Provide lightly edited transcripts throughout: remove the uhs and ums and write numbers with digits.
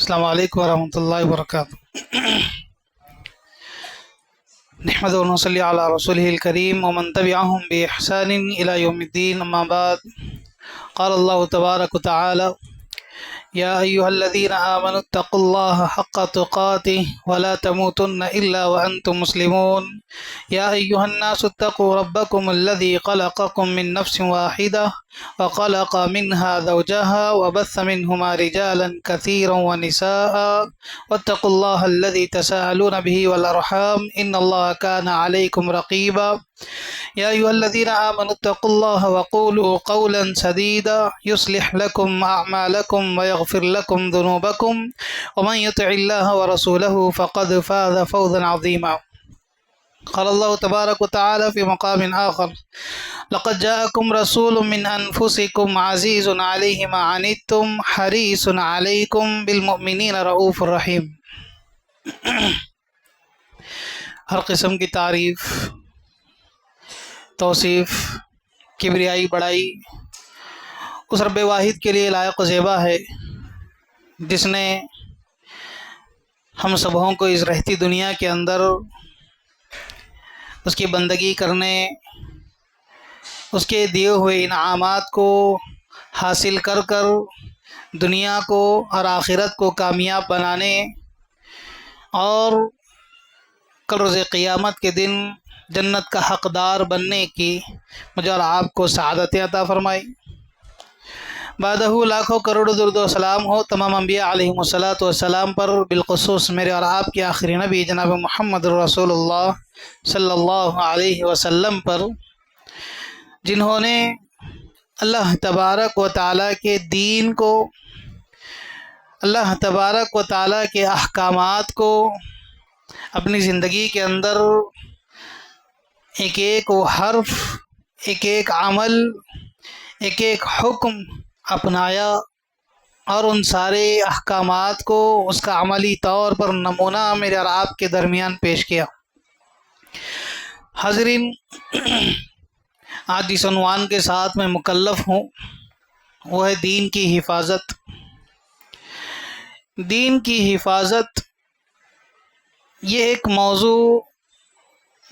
السلام علیکم ورحمۃ اللہ وبرکاتہ۔ نحمد و نصلی علی رسولہ الکریم ومن تبعهم بإحسان إلى يوم الدین، اما بعد، قال اللہ تبارک و تعالی: یا ایہا الذین آمنوا اتقوا اللہ حق تقاته ولا تموتن الا وانتم مسلمون۔ یا ایہا الناس اتقوا ربکم الذی خلقکم من نفس واحدہ وخلق منها زوجها وبث منهما رجالا كثيرا ونساء واتقوا الله الذي تساءلون به والأرحام إن الله كان عليكم رقيبا۔ يا أيها الذين آمنوا اتقوا الله وقولوا قولا سديدا يصلح لكم أعمالكم ويغفر لكم ذنوبكم ومن يطع الله ورسوله فقد فاز فوزا عظيما۔ قال الله تبارك وتعالى في مقام آخر: لقد جاءكم رسول من أنفسكم عزيز عليه ما عنتم حريص عليكم بالمؤمنين رؤوف رحيم۔ ہر قسم کی تعریف، توصیف، کبریائی، بڑائی اس رب واحد کے لیے لائق و زیبا ہے، جس نے ہم سبوں کو اس رہتی دنیا کے اندر اس کی بندگی کرنے، اس کے دیے ہوئے انعامات کو حاصل کر کر دنیا کو اور آخرت کو کامیاب بنانے اور کل روز قیامت کے دن جنت کا حقدار بننے کی مجھے اور آپ کو سعادت عطا فرمائی۔ بعدہ لاکھوں کروڑوں درود و سلام ہو تمام انبیاء علیہم الصلاۃ والسلام پر، بالخصوص میرے اور آپ کے آخری نبی جناب محمد رسول اللہ صلی اللہ علیہ وسلم پر، جنہوں نے اللہ تبارک و تعالیٰ کے دین کو، اللہ تبارک و تعالیٰ کے احکامات کو اپنی زندگی کے اندر ایک ایک حرف، ایک ایک عمل، ایک ایک حکم اپنایا اور ان سارے احکامات کو اس کا عملی طور پر نمونہ میرے اور آپ کے درمیان پیش کیا۔ حاضرین، آج جس عنوان کے ساتھ میں مکلف ہوں وہ ہے دین کی حفاظت۔ دین کی حفاظت یہ ایک موضوع،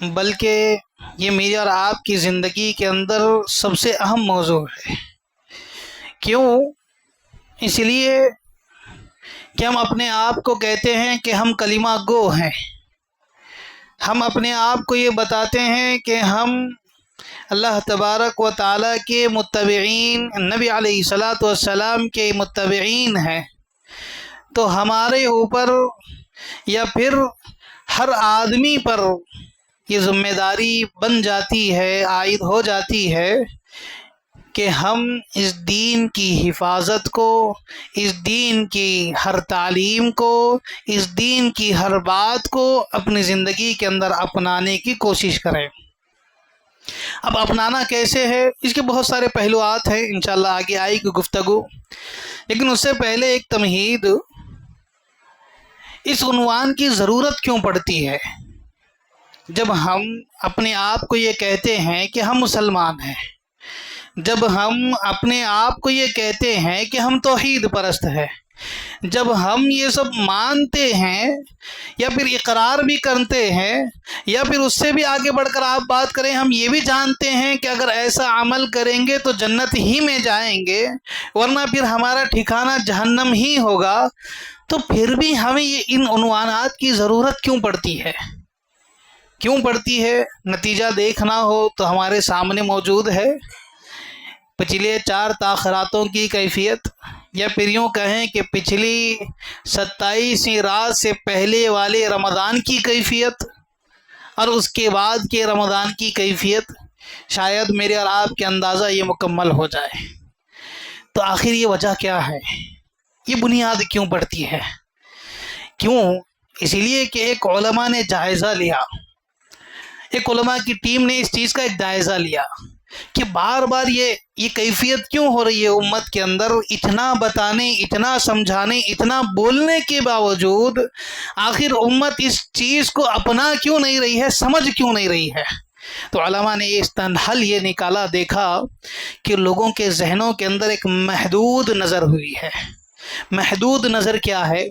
بلکہ یہ میری اور آپ کی زندگی کے اندر سب سے اہم موضوع ہے۔ کیوں؟ اس لیے کہ ہم اپنے آپ کو کہتے ہیں کہ ہم کلمہ گو ہیں، ہم اپنے آپ کو یہ بتاتے ہیں کہ ہم اللہ تبارک و تعالیٰ کے متبعین، نبی علیہ الصلاۃ والسلام کے متبعین ہیں، تو ہمارے اوپر یا پھر ہر آدمی پر یہ ذمہ داری بن جاتی ہے، عائد ہو جاتی ہے کہ ہم اس دین کی حفاظت کو، اس دین کی ہر تعلیم کو، اس دین کی ہر بات کو اپنی زندگی کے اندر اپنانے کی کوشش کریں۔ اب اپنانا کیسے ہے؟ اس کے بہت سارے پہلوات ہیں، انشاءاللہ آگے آئے گی گفتگو، لیکن اس سے پہلے ایک تمہید، اس عنوان کی ضرورت کیوں پڑتی ہے؟ جب ہم اپنے آپ کو یہ کہتے ہیں کہ ہم مسلمان ہیں، جب ہم اپنے آپ کو یہ کہتے ہیں کہ ہم توحید پرست ہیں، جب ہم یہ سب مانتے ہیں یا پھر اقرار بھی کرتے ہیں، یا پھر اس سے بھی آگے بڑھ کر آپ بات کریں، ہم یہ بھی جانتے ہیں کہ اگر ایسا عمل کریں گے تو جنت ہی میں جائیں گے، ورنہ پھر ہمارا ٹھکانہ جہنم ہی ہوگا، تو پھر بھی ہمیں یہ ان عنوانات کی ضرورت کیوں پڑتی ہے؟ کیوں پڑتی ہے؟ نتیجہ دیکھنا ہو تو ہمارے سامنے موجود ہے۔ پچھلے 4 تاخیراتوں کی کیفیت، یا پھر یوں کہیں کہ پچھلی 27ویں رات سے پہلے والے رمضان کی کیفیت اور اس کے بعد کے رمضان کی کیفیت، شاید میرے اور آپ کے اندازہ یہ مکمل ہو جائے۔ تو آخر یہ وجہ کیا ہے؟ یہ بنیاد کیوں پڑتی ہے؟ کیوں؟ اسی لیے کہ ایک علماء نے جائزہ لیا، ایک علماء کی ٹیم نے اس چیز کا ایک جائزہ لیا کہ بار بار یہ کیفیت کیوں ہو رہی ہے امت کے اندر، اتنا بتانے، اتنا سمجھانے، اتنا بولنے کے باوجود آخر امت اس چیز کو اپنا کیوں نہیں رہی ہے، سمجھ کیوں نہیں رہی ہے؟ تو علماء نے اس حل یہ نکالا، دیکھا کہ لوگوں کے ذہنوں کے اندر ایک محدود نظر ہوئی ہے۔ محدود نظر کیا ہے؟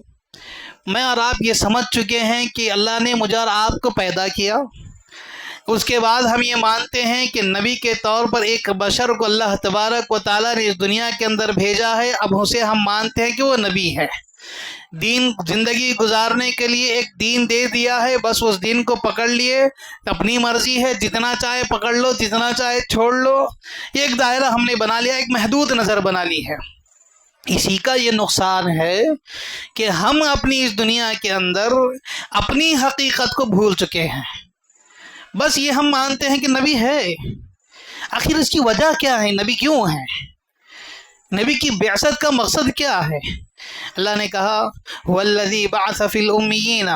میں اور آپ یہ سمجھ چکے ہیں کہ اللہ نے مجھے اور آپ کو پیدا کیا، اس کے بعد ہم یہ مانتے ہیں کہ نبی کے طور پر ایک بشر کو اللہ تبارک و تعالیٰ نے اس دنیا کے اندر بھیجا ہے، اب اسے ہم مانتے ہیں کہ وہ نبی ہے، دین زندگی گزارنے کے لیے ایک دین دے دیا ہے، بس اس دین کو پکڑ لیے، اپنی مرضی ہے، جتنا چاہے پکڑ لو، جتنا چاہے چھوڑ لو، یہ ایک دائرہ ہم نے بنا لیا، ایک محدود نظر بنا لی ہے۔ اسی کا یہ نقصان ہے کہ ہم اپنی اس دنیا کے اندر اپنی حقیقت کو بھول چکے ہیں، بس یہ ہم مانتے ہیں کہ نبی ہے، آخر اس کی وجہ کیا ہے، نبی کیوں ہے، نبی کی بعثت کا مقصد کیا ہے؟ اللہ نے کہا والذی بعث فی الامیین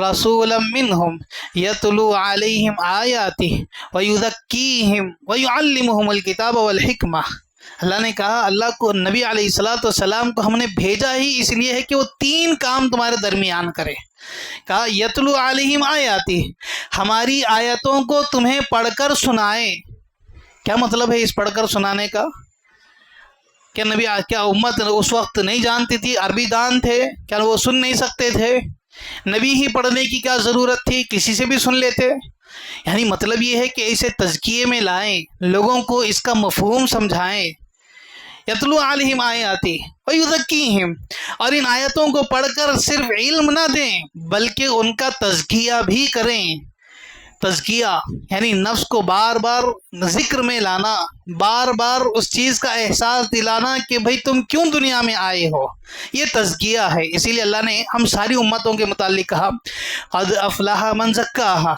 رسولا منہم یتلو علیہم آیاتہ ویزکیہم ویعلمہم الکتاب والحکمہ۔ اللہ نے کہا اللہ کو نبی علیہ السلام کو ہم نے بھیجا ہی اس لیے ہے کہ وہ 3 کام تمہارے درمیان کرے۔ کہا یتلو علیہم آیاتی، ہماری آیتوں کو تمہیں پڑھ کر سنائے۔ کیا مطلب ہے اس پڑھ کر سنانے کا؟ کیا امت اس وقت نہیں جانتی تھی، عربی دان تھے، کیا وہ سن نہیں سکتے تھے؟ نبی ہی پڑھنے کی کیا ضرورت تھی، کسی سے بھی سن لیتے؟ یعنی مطلب یہ ہے کہ اسے تزکیے میں لائیں، لوگوں کو اس کا مفہوم سمجھائیں۔ یتلو علیہم آیاتی ویزکیہم، اور ان آیتوں کو پڑھ کر صرف علم نہ دیں بلکہ ان کا تزکیہ بھی کریں۔ تزکیہ یعنی نفس کو بار بار ذکر میں لانا، بار بار اس چیز کا احساس دلانا کہ بھئی تم کیوں دنیا میں آئے ہو، یہ تزکیہ ہے۔ اسی لیے اللہ نے ہم ساری امتوں کے متعلق کہا قد افلح من زکاہا،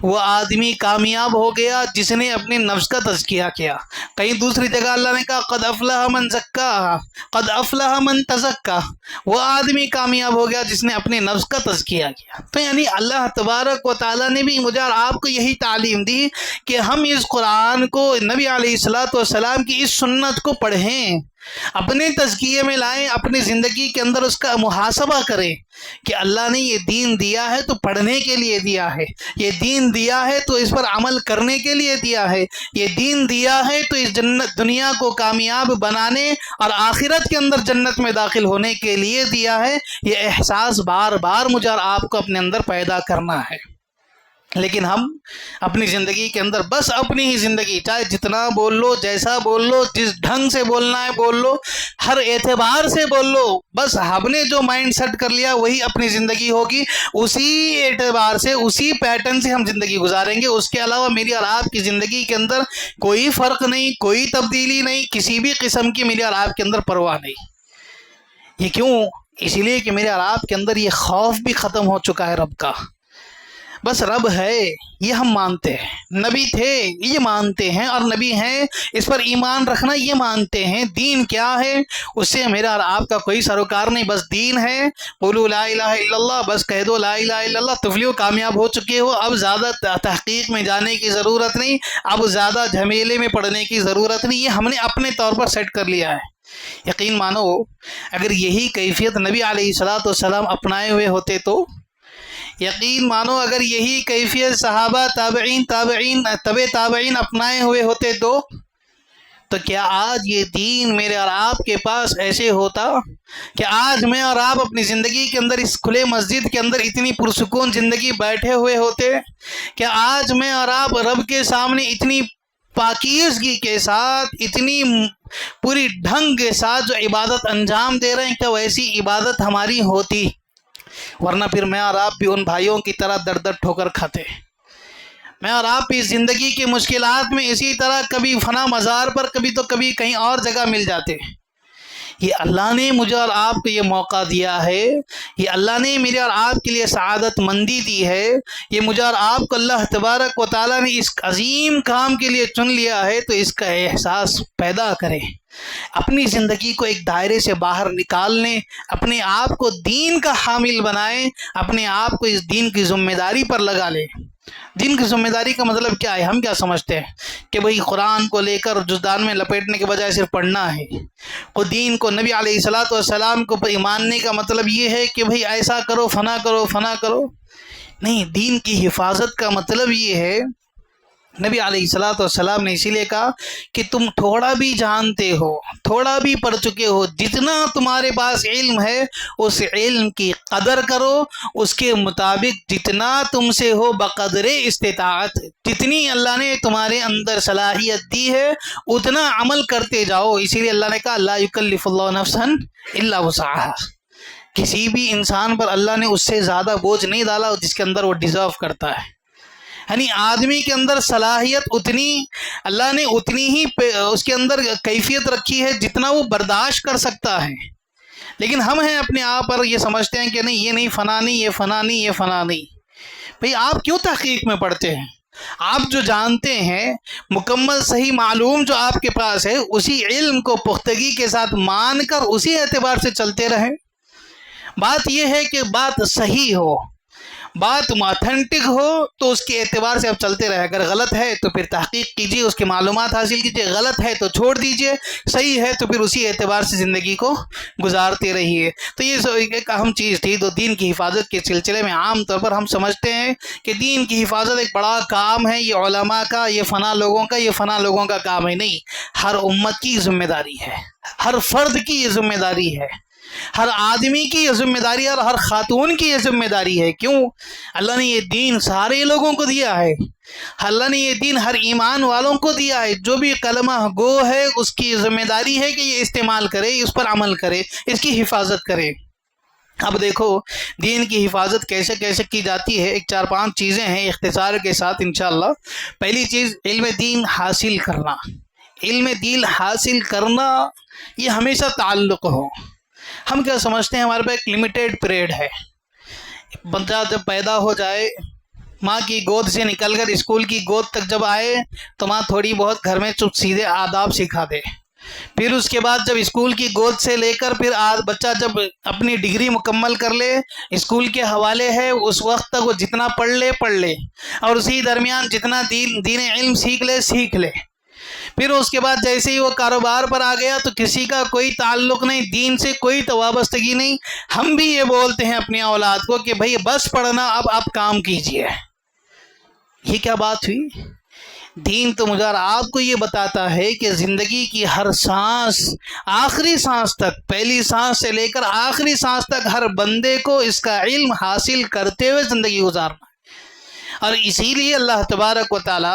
وہ آدمی کامیاب ہو گیا جس نے اپنے نفس کا تزکیہ کیا۔ کہیں دوسری جگہ اللہ نے کہا قد افلح من زکاہا قد افلح من تزکا، وہ آدمی کامیاب ہو گیا جس نے اپنے نفس کا تزکیہ کیا۔ تو یعنی اللہ تبارک و تعالیٰ نے بھی مجھے اور آپ کو یہی تعلیم دی کہ ہم اس قرآن کو، نبی علیہ السلام کی اس سنت کو پڑھیں، اپنے تزکیے میں لائیں، اپنی زندگی کے اندر اس کا محاسبہ کریں کہ اللہ نے یہ دین دیا ہے تو پڑھنے کے لیے دیا ہے، یہ دین دیا ہے تو اس پر عمل کرنے کے لیے دیا ہے، یہ دین دیا ہے تو اس دنیا کو کامیاب بنانے اور آخرت کے اندر جنت میں داخل ہونے کے لیے دیا ہے۔ یہ احساس بار بار مجھے اور آپ کو اپنے اندر پیدا کرنا ہے۔ لیکن ہم اپنی زندگی کے اندر بس اپنی ہی زندگی، چاہے جتنا بول لو، جیسا بول لو، جس ڈھنگ سے بولنا ہے بول لو، ہر اعتبار سے بول لو، بس ہم نے جو مائنڈ سیٹ کر لیا وہی اپنی زندگی ہوگی، اسی اعتبار سے اسی پیٹرن سے ہم زندگی گزاریں گے۔ اس کے علاوہ میری اور آپ کی زندگی کے اندر کوئی فرق نہیں، کوئی تبدیلی نہیں، کسی بھی قسم کی میری اور آپ کے اندر پرواہ نہیں۔ یہ کیوں؟ اس لیے کہ میرے اور آپ کے اندر یہ خوف بھی ختم ہو چکا ہے رب کا۔ بس رب ہے یہ ہم مانتے ہیں، نبی تھے یہ مانتے ہیں، اور نبی ہیں اس پر ایمان رکھنا یہ مانتے ہیں۔ دین کیا ہے اس سے میرا اور آپ کا کوئی سروکار نہیں، بس دین ہے قولوا لا الہ الا اللہ، بس کہہ دو لا الہ الا اللہ، تفلیح کامیاب ہو چکے ہو۔ اب زیادہ تحقیق میں جانے کی ضرورت نہیں، اب زیادہ جھمیلے میں پڑنے کی ضرورت نہیں، یہ ہم نے اپنے طور پر سیٹ کر لیا ہے۔ یقین مانو اگر یہی کیفیت نبی علیہ السلام اپنائے ہوئے ہوتے تو، یقین مانو اگر یہی کیفیت صحابہ تابعین اپنائے ہوئے ہوتے تو کیا آج یہ دین میرے اور آپ کے پاس ایسے ہوتا کہ آج میں اور آپ اپنی زندگی کے اندر اس کھلے مسجد کے اندر اتنی پرسکون زندگی بیٹھے ہوئے ہوتے؟ کیا آج میں اور آپ رب کے سامنے اتنی پاکیزگی کے ساتھ، اتنی پوری ڈھنگ کے ساتھ جو عبادت انجام دے رہے ہیں، کیا ویسی عبادت ہماری ہوتی؟ ورنہ پھر میں اور آپ بھی ان بھائیوں کی طرح در در ٹھوکر کھاتے، میں اور آپ بھی زندگی کی مشکلات میں اسی طرح کبھی فنا مزار پر، کبھی تو کبھی کہیں اور جگہ مل جاتے۔ یہ اللہ نے مجھے اور آپ کو یہ موقع دیا ہے، یہ اللہ نے میرے اور آپ کے لیے سعادت مندی دی ہے، یہ مجھے اور آپ کو اللہ تبارک و تعالیٰ نے اس عظیم کام کے لیے چن لیا ہے، تو اس کا احساس پیدا کریں، اپنی زندگی کو ایک دائرے سے باہر نکال لیں، اپنے آپ کو دین کا حامل بنائیں، اپنے آپ کو اس دین کی ذمہ داری پر لگا لیں۔ دین کی ذمہ داری کا مطلب کیا ہے؟ ہم کیا سمجھتے ہیں کہ بھئی قرآن کو لے کر جزدان میں لپیٹنے کے بجائے صرف پڑھنا ہے، اور دین کو، نبی علیہ السلام کو ماننے کا مطلب یہ ہے کہ بھئی ایسا کرو، فنا کرو، فنا کرو۔ نہیں، دین کی حفاظت کا مطلب یہ ہے نبی علیہ الصلوۃ والسلام نے اسی لیے کہا کہ تم تھوڑا بھی جانتے ہو، تھوڑا بھی پڑھ چکے ہو، جتنا تمہارے پاس علم ہے اس علم کی قدر کرو، اس کے مطابق جتنا تم سے ہو بقدر استطاعت، جتنی اللہ نے تمہارے اندر صلاحیت دی ہے اتنا عمل کرتے جاؤ۔ اسی لیے اللہ نے کہا لا یکلف اللہ نفسا الا وسعها، کسی بھی انسان پر اللہ نے اس سے زیادہ بوجھ نہیں ڈالا جس کے اندر وہ ڈیزرو کرتا ہے۔ یعنی آدمی کے اندر صلاحیت اتنی، اللہ نے اتنی ہی اس کے اندر کیفیت رکھی ہے جتنا وہ برداشت کر سکتا ہے، لیکن ہم ہیں اپنے آپ پر یہ سمجھتے ہیں کہ نہیں یہ نہیں فنا نہیں، یہ فنا نہیں، یہ فنا نہیں۔ بھئی آپ کیوں تحقیق میں پڑھتے ہیں؟ آپ جو جانتے ہیں مکمل صحیح معلوم جو آپ کے پاس ہے اسی علم کو پختگی کے ساتھ مان کر اسی اعتبار سے چلتے رہیں۔ بات یہ ہے کہ بات صحیح ہو، بات آتھینٹک ہو تو اس کے اعتبار سے آپ چلتے رہے، اگر غلط ہے تو پھر تحقیق کیجیے، اس کی معلومات حاصل کیجیے، غلط ہے تو چھوڑ دیجیے، صحیح ہے تو پھر اسی اعتبار سے زندگی کو گزارتے رہیے۔ تو یہ ایک اہم چیز تھی۔ تو دین کی حفاظت کے سلسلے میں عام طور پر ہم سمجھتے ہیں کہ دین کی حفاظت ایک بڑا کام ہے، یہ علماء کا، یہ فنا لوگوں کا، یہ فنا لوگوں کا کام ہے، نہیں، ہر امت کی ذمہ داری ہے، ہر فرد کی یہ ذمہ داری ہے، ہر آدمی کی یہ ذمہ داری ہے اور ہر خاتون کی یہ ذمہ داری ہے۔ کیوں؟ اللہ نے یہ دین سارے لوگوں کو دیا ہے، اللہ نے یہ دین ہر ایمان والوں کو دیا ہے، جو بھی کلمہ گو ہے اس کی ذمہ داری ہے کہ یہ استعمال کرے، اس پر عمل کرے، اس کی حفاظت کرے۔ اب دیکھو دین کی حفاظت کیسے کیسے کی جاتی ہے، ایک 4-5 چیزیں ہیں اختصار کے ساتھ انشاءاللہ۔ پہلی چیز علم دین حاصل کرنا، علم دین حاصل کرنا یہ ہمیشہ تعلق ہو۔ ہم کیا سمجھتے ہیں ہمارے پاس ایک لمیٹیڈ پیریڈ ہے، بچہ جب پیدا ہو جائے ماں کی گود سے نکل کر اسکول کی گود تک جب آئے تو ماں تھوڑی بہت گھر میں چپ سیدھے آداب سکھا دے، پھر اس کے بعد جب اسکول کی گود سے لے کر پھر بچہ جب اپنی ڈگری مکمل کر لے اسکول کے حوالے ہے، اس وقت تک وہ جتنا پڑھ لے اور اسی درمیان جتنا دین علم سیکھ لے، پھر اس کے بعد جیسے ہی وہ کاروبار پر آ گیا تو کسی کا کوئی تعلق نہیں، دین سے کوئی وابستگی نہیں۔ ہم بھی یہ بولتے ہیں اپنی اولاد کو کہ بھئی بس پڑھنا، اب آپ کام کیجئے۔ یہ کیا بات ہوئی؟ دین تو مجھے اور آپ کو یہ بتاتا ہے کہ زندگی کی ہر سانس، آخری سانس تک، پہلی سانس سے لے کر آخری سانس تک ہر بندے کو اس کا علم حاصل کرتے ہوئے زندگی گزارنا ہے۔ اور اسی لیے اللہ تبارک و تعالی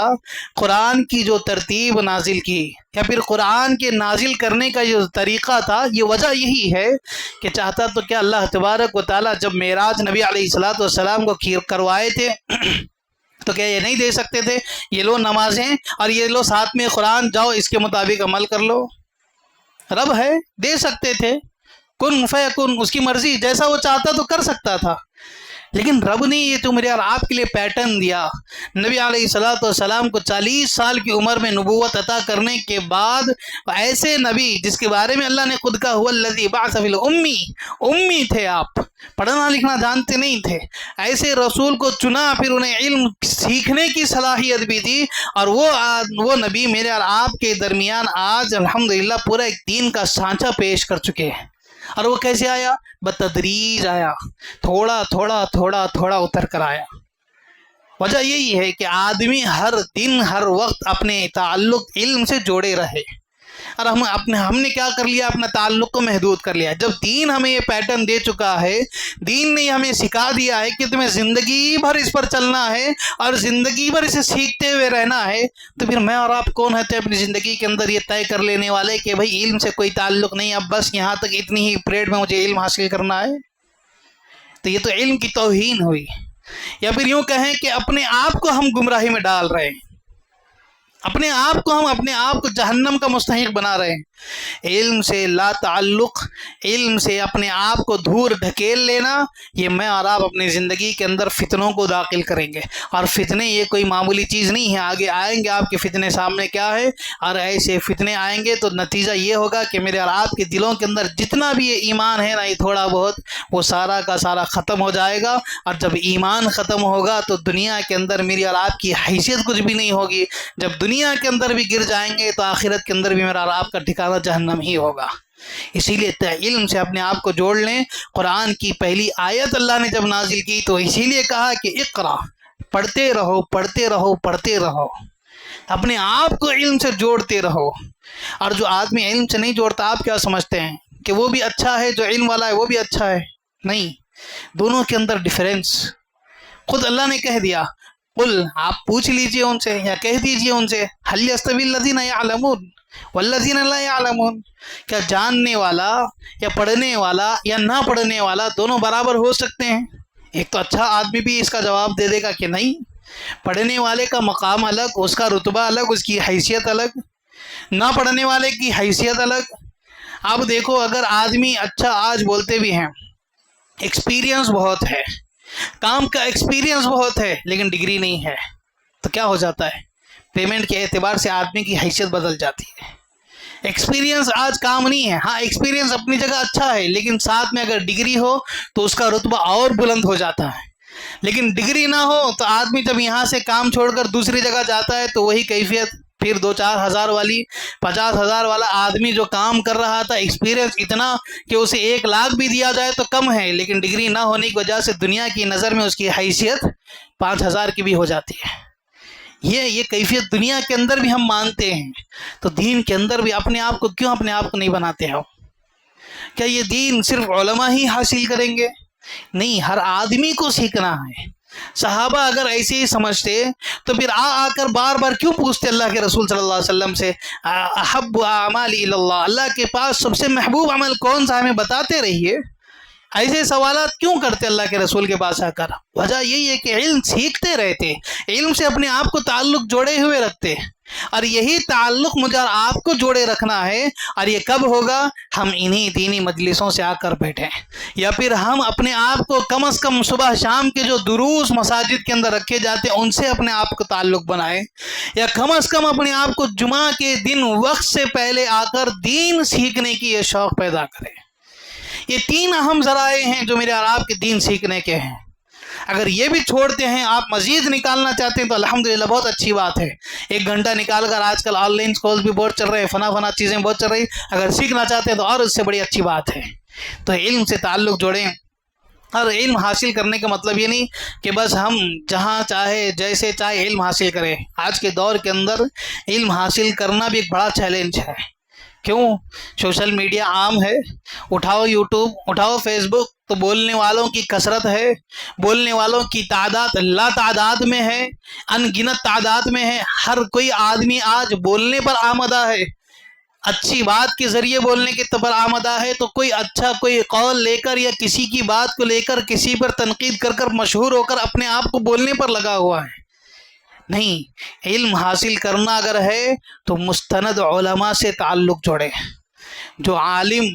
قرآن کی جو ترتیب نازل کی یا پھر قرآن کے نازل کرنے کا جو طریقہ تھا، یہ وجہ یہی ہے کہ چاہتا تو کیا اللہ تبارک و تعالی جب معراج نبی علیہ الصلوۃ والسلام کو کروائے تھے تو کیا یہ نہیں دے سکتے تھے یہ لو نمازیں اور یہ لو ساتھ میں قرآن، جاؤ اس کے مطابق عمل کر لو؟ رب ہے، دے سکتے تھے، کن فیکن، اس کی مرضی، جیسا وہ چاہتا تو کر سکتا تھا، لیکن رب نے یہ تو میرے اور آپ کے لیے پیٹرن دیا۔ نبی علیہ الصلوۃ والسلام کو 40 سال کی عمر میں نبوت عطا کرنے کے بعد ایسے نبی جس کے بارے میں اللہ نے خود کہا هو الذی بعث فی الامّی، امی تھے آپ، پڑھنا لکھنا جانتے نہیں تھے، ایسے رسول کو چنا، پھر انہیں علم سیکھنے کی صلاحیت بھی دی، اور وہ نبی میرے اور آپ کے درمیان آج الحمدللہ پورا ایک دین کا سانچہ پیش کر چکے ہیں۔ اور وہ کیسے آیا؟ بتدریج آیا، تھوڑا تھوڑا تھوڑا تھوڑا اتر کر آیا۔ وجہ یہی ہے کہ آدمی ہر دن ہر وقت اپنے تعلق علم سے جوڑے رہے، اور ہم نے کیا کر لیا؟ اپنا تعلق کو محدود کر لیا۔ جب دین ہمیں یہ پیٹرن دے چکا ہے، دین نے ہمیں سکھا دیا ہے کہ تمہیں زندگی بھر اس پر چلنا ہے اور زندگی بھر اسے سیکھتے ہوئے رہنا ہے، تو پھر میں اور آپ کون ہوتے ہیں اپنی زندگی کے اندر یہ طے کر لینے والے کہ بھائی علم سے کوئی تعلق نہیں، اب بس یہاں تک اتنی ہی پیریڈ میں مجھے علم حاصل کرنا ہے؟ تو یہ تو علم کی توہین ہوئی، یا پھر یوں کہیں کہ اپنے آپ کو ہم گمراہی میں ڈال رہے ہیں، اپنے آپ کو جہنم کا مستحق بنا رہے ہیں۔ علم سے لا تعلق، علم سے اپنے آپ کو دور ڈھکیل لینا، یہ میں اور آپ اپنی زندگی کے اندر فتنوں کو داخل کریں گے، اور فتنے یہ کوئی معمولی چیز نہیں ہے، آگے آئیں گے آپ کے فتنے سامنے کیا ہے، اور ایسے فتنے آئیں گے تو نتیجہ یہ ہوگا کہ میرے اور آپ کے دلوں کے اندر جتنا بھی یہ ایمان ہے نا، یہ تھوڑا بہت، وہ سارا کا سارا ختم ہو جائے گا، اور جب ایمان ختم ہوگا تو دنیا کے اندر میری اور آپ کی حیثیت کچھ بھی نہیں ہوگی، جب دنیا کے اندر بھی گر جائیں گے تو آخرت کے اندر بھی میرا اور آپ کا ٹھکانہ جہنم ہی ہوگا۔ اسی لیے علم سے اپنے آپ کو جوڑ لیں۔ قرآن کی پہلی آیت اللہ نے جب نازل کی تو اسی لیے کہا کہ اقرا، پڑھتے رہو پڑھتے رہو پڑھتے رہو۔ اپنے آپ کو علم سے جوڑتے رہو. اور جو آدمی علم سے نہیں جوڑتا، آپ کیا سمجھتے ہیں کہ وہ بھی اچھا ہے، جو علم والا ہے وہ بھی اچھا ہے؟ نہیں، دونوں کے اندر ڈفرینس. خود اللہ نے کہہ دیا، قل، آپ پوچھ لیجئے ان سے یا کہہ دیجئے ان سے، هل يستوي الذين يعلمون والذين لا يعلمون، کیا جاننے والا یا پڑھنے والا یا نہ پڑھنے والا دونوں برابر ہو سکتے ہیں؟ ایک تو اچھا آدمی بھی اس کا جواب دے دے گا کہ نہیں، پڑھنے والے کا مقام الگ، اس کا رتبہ الگ، اس کی حیثیت الگ، نہ پڑھنے والے کی حیثیت الگ. اب دیکھو، اگر آدمی اچھا آج بولتے بھی ہیں، ایکسپیرینس بہت ہے، کام کا ایکسپیرینس بہت ہے، لیکن ڈگری نہیں ہے، تو کیا ہو جاتا ہے؟ پیمنٹ کے اعتبار سے آدمی کی حیثیت بدل جاتی ہے. ایکسپیرینس آج کام نہیں ہے. ہاں، ایکسپیرینس اپنی جگہ اچھا ہے، لیکن ساتھ میں اگر ڈگری ہو تو اس کا رتبہ اور بلند ہو جاتا ہے. لیکن ڈگری نہ ہو تو آدمی جب یہاں سے کام چھوڑ کر دوسری جگہ جاتا ہے تو وہی کیفیت، پھر 2-4 ہزار والی 50 ہزار والا آدمی جو کام کر رہا تھا، ایکسپیرینس اتنا کہ اسے 1 لاکھ بھی دیا جائے تو کم ہے، لیکن ڈگری نہ ہونے کی وجہ سے دنیا کی نظر میں اس کی حیثیت 5,000 کی بھی ہو جاتی ہے. یہ کیفیت دنیا کے اندر بھی ہم مانتے ہیں، تو دین کے اندر بھی اپنے آپ کو کیوں اپنے آپ کو نہیں بناتے ہو؟ کیا یہ دین صرف علماء ہی حاصل کریں گے؟ نہیں، ہر آدمی کو سیکھنا ہے. صحابہ اگر ایسے ہی سمجھتے تو پھر آ کر بار بار کیوں پوچھتے اللہ کے رسول صلی اللہ علیہ وسلم سے، احب اعمال اللہ، اللہ کے پاس سب سے محبوب عمل کون سا، ہمیں بتاتے رہیے. ایسے سوالات کیوں کرتے اللہ کے رسول کے پاس آ کر؟ وجہ یہی ہے کہ علم سیکھتے رہتے، علم سے اپنے آپ کو تعلق جوڑے ہوئے رکھتے، اور یہی تعلق مجھے اور آپ کو جوڑے رکھنا ہے. اور یہ کب ہوگا؟ ہم انہی دینی مجلسوں سے آ کر بیٹھیں، یا پھر ہم اپنے آپ کو کم از کم صبح شام کے جو دروس مساجد کے اندر رکھے جاتے ہیں ان سے اپنے آپ کو تعلق بنائیں، یا کم از کم اپنے آپ کو جمعہ کے دن وقت سے پہلے آ کر دین سیکھنے کی یہ شوق پیدا کریں. یہ 3 اہم ذرائع ہیں جو میرے اور آپ کے دین سیکھنے کے ہیں. اگر یہ بھی چھوڑتے ہیں، آپ مزید نکالنا چاہتے ہیں تو الحمدللہ بہت اچھی بات ہے. 1 گھنٹہ نکال کر، آج کل آن لائن کورس بھی بہت چل رہے ہیں، فنا چیزیں بہت چل رہی، اگر سیکھنا چاہتے ہیں تو اور اس سے بڑی اچھی بات ہے. تو علم سے تعلق جوڑیں. اور علم حاصل کرنے کا مطلب یہ نہیں کہ بس ہم جہاں چاہے جیسے چاہے علم حاصل کریں. آج کے دور کے اندر علم حاصل کرنا بھی ایک بڑا چیلنج ہے. کیوں؟ سوشل میڈیا عام ہے، اٹھاؤ یوٹیوب، اٹھاؤ فیس بک، تو بولنے والوں کی کثرت ہے، بولنے والوں کی تعداد لا تعداد میں ہے، ان گنت تعداد میں ہے. ہر کوئی آدمی آج بولنے پر آمدہ ہے، اچھی بات کے ذریعے بولنے کے پر آمدہ ہے. تو کوئی اچھا کوئی قول لے کر یا کسی کی بات کو لے کر کسی پر تنقید کر کر مشہور ہو کر اپنے آپ کو بولنے پر لگا ہوا ہے. نہیں، علم حاصل کرنا اگر ہے تو مستند علماء سے تعلق جوڑے. جو عالم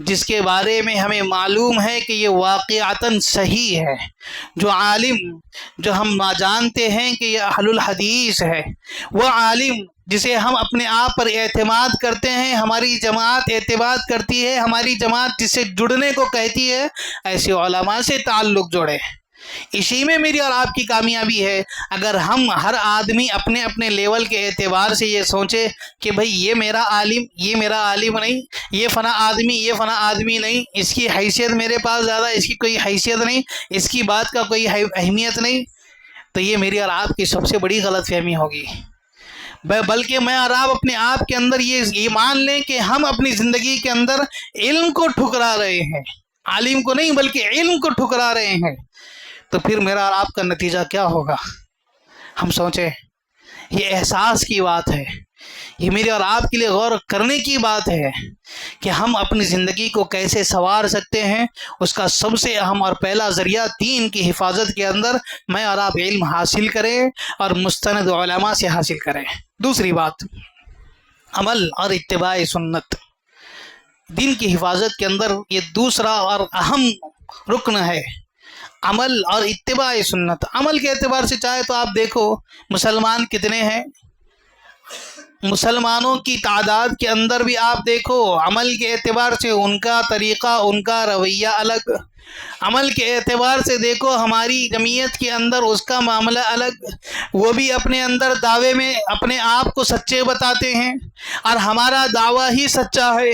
جس کے بارے میں ہمیں معلوم ہے کہ یہ واقعتاً صحیح ہے، جو عالم جو ہم جانتے ہیں کہ یہ اہل الحدیث ہے، وہ عالم جسے ہم اپنے آپ پر اعتماد کرتے ہیں، ہماری جماعت اعتماد کرتی ہے، ہماری جماعت جس سے جڑنے کو کہتی ہے، ایسے علماء سے تعلق جوڑے. اسی میں میری اور آپ کی کامیابی ہے. اگر ہم ہر آدمی اپنے اپنے لیول کے اعتبار سے یہ سوچے کہ بھئی یہ میرا عالم، یہ میرا عالم نہیں، یہ فنا آدمی، یہ فنا آدمی نہیں، اس کی حیثیت میرے پاس زیادہ، اس کی کوئی حیثیت نہیں، اس کی بات کا کوئی اہمیت نہیں، تو یہ میری اور آپ کی سب سے بڑی غلط فہمی ہوگی. بلکہ میں اور آپ اپنے آپ کے اندر یہ مان لیں کہ ہم اپنی زندگی کے اندر علم کو ٹھکرا رہے ہیں، عالم کو نہیں بلکہ علم کو ٹھکرا رہے ہیں. تو پھر میرا اور آپ کا نتیجہ کیا ہوگا؟ ہم سوچیں. یہ احساس کی بات ہے، یہ میرے اور آپ کے لیے غور کرنے کی بات ہے کہ ہم اپنی زندگی کو کیسے سنوار سکتے ہیں. اس کا سب سے اہم اور پہلا ذریعہ دین کی حفاظت کے اندر میں اور آپ علم حاصل کریں اور مستند علماء سے حاصل کریں. دوسری بات، عمل اور اتباع سنت. دین کی حفاظت کے اندر یہ دوسرا اور اہم رکن ہے، عمل اور اتباع سنت. عمل کے اعتبار سے چاہے تو آپ دیکھو مسلمان کتنے ہیں، مسلمانوں کی تعداد کے اندر بھی آپ دیکھو عمل کے اعتبار سے ان کا طریقہ، ان کا رویہ الگ. عمل کے اعتبار سے دیکھو ہماری جمعیت کے اندر اس کا معاملہ الگ، وہ بھی اپنے اندر دعوے میں اپنے آپ کو سچے بتاتے ہیں اور ہمارا دعویٰ ہی سچا ہے.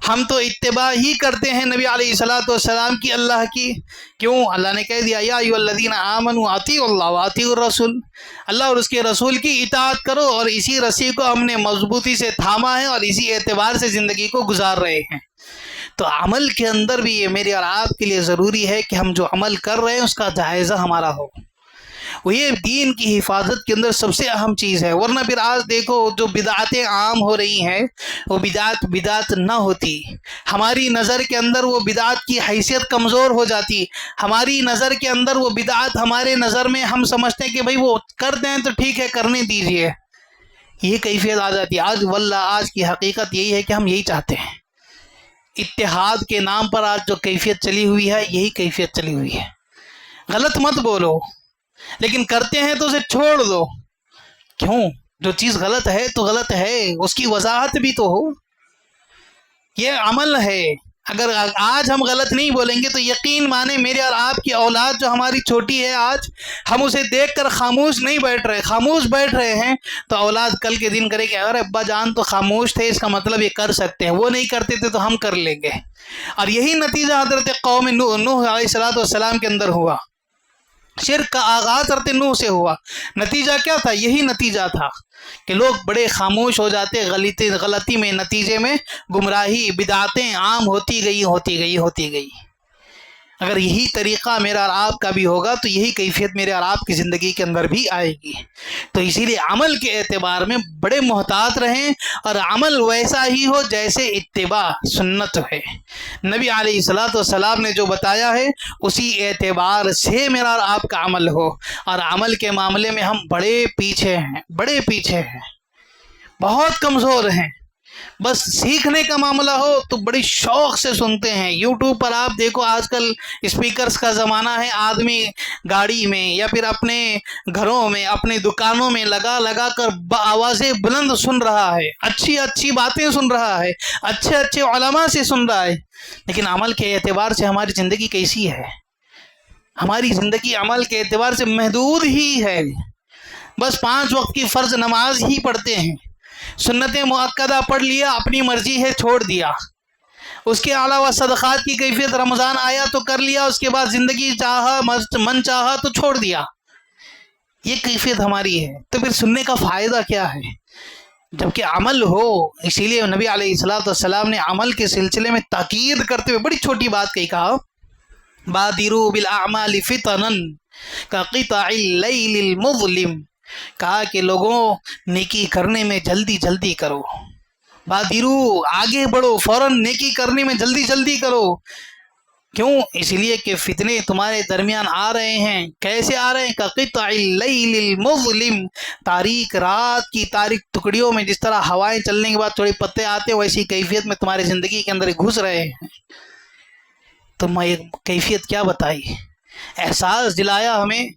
ہم تو اتباع ہی کرتے ہیں نبی علیہ الصلوۃ والسلام کی اللہ کی. کیوں؟ اللہ نے کہہ دیا یا ایھا الذین آمنوا اطیعوا اللہ واطیعوا الرسول، اللہ اور اس کے رسول کی اطاعت کرو، اور اسی رسی کو ہم نے مضبوطی سے تھاما ہے اور اسی اعتبار سے زندگی کو گزار رہے ہیں. تو عمل کے اندر بھی یہ میرے اور آپ کے لیے ضروری ہے کہ ہم جو عمل کر رہے ہیں اس کا جائزہ ہمارا ہو. وہ یہ دین کی حفاظت کے اندر سب سے اہم چیز ہے. ورنہ پھر آج دیکھو جو بدعتیں عام ہو رہی ہیں وہ بدعت نہ ہوتی، ہماری نظر کے اندر وہ بدعت کی حیثیت کمزور ہو جاتی، ہماری نظر کے اندر وہ بدعت ہمارے نظر میں ہم سمجھتے ہیں کہ بھئی وہ کر دیں تو ٹھیک ہے کرنے دیجئے، یہ کیفیت آ جاتی ہے. آج واللہ آج کی حقیقت یہی ہے کہ ہم یہی چاہتے ہیں. اتحاد کے نام پر آج جو کیفیت چلی ہوئی ہے یہی کیفیت چلی ہوئی ہے. غلط مت بولو، لیکن کرتے ہیں تو اسے چھوڑ دو. کیوں؟ جو چیز غلط ہے تو غلط ہے، اس کی وضاحت بھی تو ہو. یہ عمل ہے. اگر آج ہم غلط نہیں بولیں گے تو یقین مانے میرے اور آپ کی اولاد جو ہماری چھوٹی ہے، آج ہم اسے دیکھ کر خاموش نہیں بیٹھ رہے، خاموش بیٹھ رہے ہیں تو اولاد کل کے دن کرے کہ ارے ابا جان تو خاموش تھے، اس کا مطلب یہ کر سکتے ہیں، وہ نہیں کرتے تھے تو ہم کر لیں گے. اور یہی نتیجہ حضرت قوم نوح علیہ السلام کے اندر ہوا. شرک کا آغاز حضرت نوح سے ہوا. نتیجہ کیا تھا؟ یہی نتیجہ تھا کہ لوگ بڑے خاموش ہو جاتے، غلطی میں، نتیجے میں گمراہی، بدعتیں عام ہوتی گئی. اگر یہی طریقہ میرا اور آپ کا بھی ہوگا تو یہی کیفیت میرے اور آپ کی زندگی کے اندر بھی آئے گی. تو اسی لیے عمل کے اعتبار میں بڑے محتاط رہیں، اور عمل ویسا ہی ہو جیسے اتباع سنت ہے. نبی علیہ الصلوۃ والسلام نے جو بتایا ہے اسی اعتبار سے میرا اور آپ کا عمل ہو. اور عمل کے معاملے میں ہم بڑے پیچھے ہیں، بہت کمزور ہیں. بس سیکھنے کا معاملہ ہو تو بڑی شوق سے سنتے ہیں. یوٹیوب پر آپ دیکھو آج کل اسپیکرز کا زمانہ ہے، آدمی گاڑی میں یا پھر اپنے گھروں میں، اپنے دکانوں میں لگا کر آوازیں بلند سن رہا ہے، اچھی باتیں سن رہا ہے، اچھے علماء سے سن رہا ہے. لیکن عمل کے اعتبار سے ہماری زندگی کیسی ہے؟ ہماری زندگی عمل کے اعتبار سے محدود ہی ہے. بس 5 وقت کی فرض نماز ہی پڑھتے ہیں، سنت مؤکدہ پڑھ لیا، اپنی مرضی ہے چھوڑ دیا. اس کے علاوہ صدقات کی کیفیت رمضان آیا تو کر لیا، اس کے بعد زندگی چاہا من چاہا تو چھوڑ دیا. یہ کیفیت ہماری ہے. تو پھر سننے کا فائدہ کیا ہے جبکہ عمل ہو؟ اسی لیے نبی علیہ الصلوۃ والسلام نے عمل کے سلسلے میں تاکید کرتے ہوئے بڑی چھوٹی بات کہا، بادروا بالاعمال فتنا کقطع اللیل المظلم. کہا کہ لوگوں نیکی کرنے میں جلدی کرو. بادرو، آگے بڑھو، فوراً نیکی کرنے میں جلدی کرو. کیوں؟ اس لیے کہ فتنے تمہارے درمیان آ رہے ہیں. کیسے آ رہے ہیں؟ کقطع اللیل المظلم، تاریک رات کی تاریک ٹکڑیوں میں جس طرح ہوائیں چلنے کے بعد تھوڑے پتے آتے ہیں، ویسی کیفیت میں تمہاری زندگی کے اندر گھس رہے ہیں. تو میں کیفیت کیا بتائی؟ احساس دلایا ہمیں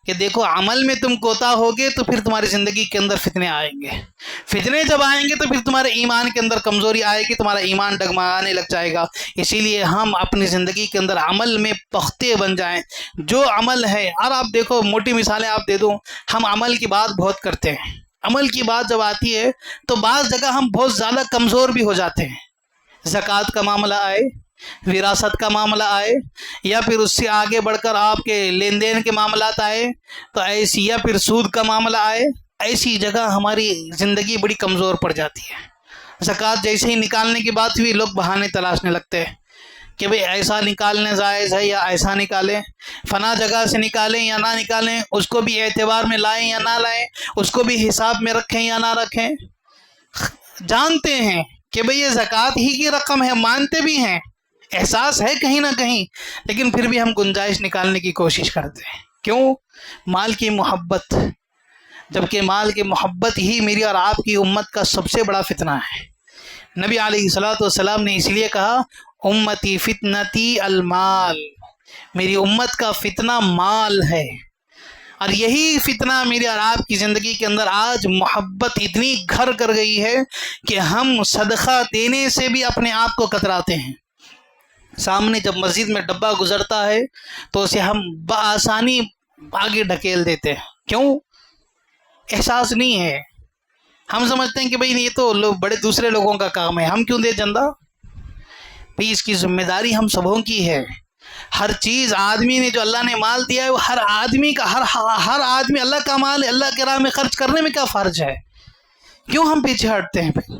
کہ دیکھو عمل میں تم کوتاہ ہوگے تو پھر تمہاری زندگی کے اندر فتنے آئیں گے. فتنے جب آئیں گے تو پھر تمہارے ایمان کے اندر کمزوری آئے گی، تمہارا ایمان ڈگمگانے لگ جائے گا. اسی لیے ہم اپنی زندگی کے اندر عمل میں پختہ بن جائیں. جو عمل ہے، اور آپ دیکھو موٹی مثالیں آپ دے دوں، ہم عمل کی بات بہت کرتے ہیں. عمل کی بات جب آتی ہے تو بعض جگہ ہم بہت زیادہ کمزور بھی ہو جاتے ہیں. زکوٰۃ کا معاملہ آئے، وراثت کا معاملہ آئے، یا پھر اس سے آگے بڑھ کر آپ کے لین دین کے معاملات آئے تو ایسی، یا پھر سود کا معاملہ آئے، ایسی جگہ ہماری زندگی بڑی کمزور پڑ جاتی ہے. زکوٰۃ جیسے ہی نکالنے کی بات ہوئی لوگ بہانے تلاشنے لگتے ہیں کہ بھئی ایسا نکالنے جائز ہے یا ایسا نکالیں، فلاں جگہ سے نکالیں یا نہ نکالیں، اس کو بھی اعتبار میں لائیں یا نہ لائیں، اس کو بھی حساب میں رکھیں یا نہ رکھیں. جانتے ہیں کہ بھئی یہ زکوٰۃ ہی کی رقم ہے، مانتے بھی ہیں، احساس ہے کہیں نہ کہیں، لیکن پھر بھی ہم گنجائش نکالنے کی کوشش کرتے ہیں. کیوں؟ مال کی محبت. جبکہ مال کی محبت ہی میری اور آپ کی امت کا سب سے بڑا فتنہ ہے. نبی علیہ الصلوۃ والسلام نے اس لیے کہا امتی فتنتی المال، میری امت کا فتنہ مال ہے. اور یہی فتنہ میری اور آپ کی زندگی کے اندر آج محبت اتنی گھر کر گئی ہے کہ ہم صدقہ دینے سے بھی اپنے آپ کو کتراتے ہیں. سامنے جب مسجد میں ڈبہ گزرتا ہے تو اسے ہم بآسانی آگے ڈھکیل دیتے ہیں. کیوں؟ احساس نہیں ہے. ہم سمجھتے ہیں کہ بھئی یہ تو لوگ بڑے دوسرے لوگوں کا کام ہے، ہم کیوں دے چندہ؟ بھئی اس کی ذمہ داری ہم سبوں کی ہے. ہر چیز آدمی نے جو اللہ نے مال دیا ہے وہ ہر آدمی کا ہر آدمی اللہ کا مال اللہ کے راہ میں خرچ کرنے میں کیا فرض ہے؟ کیوں ہم پیچھے ہٹتے ہیں؟ پھر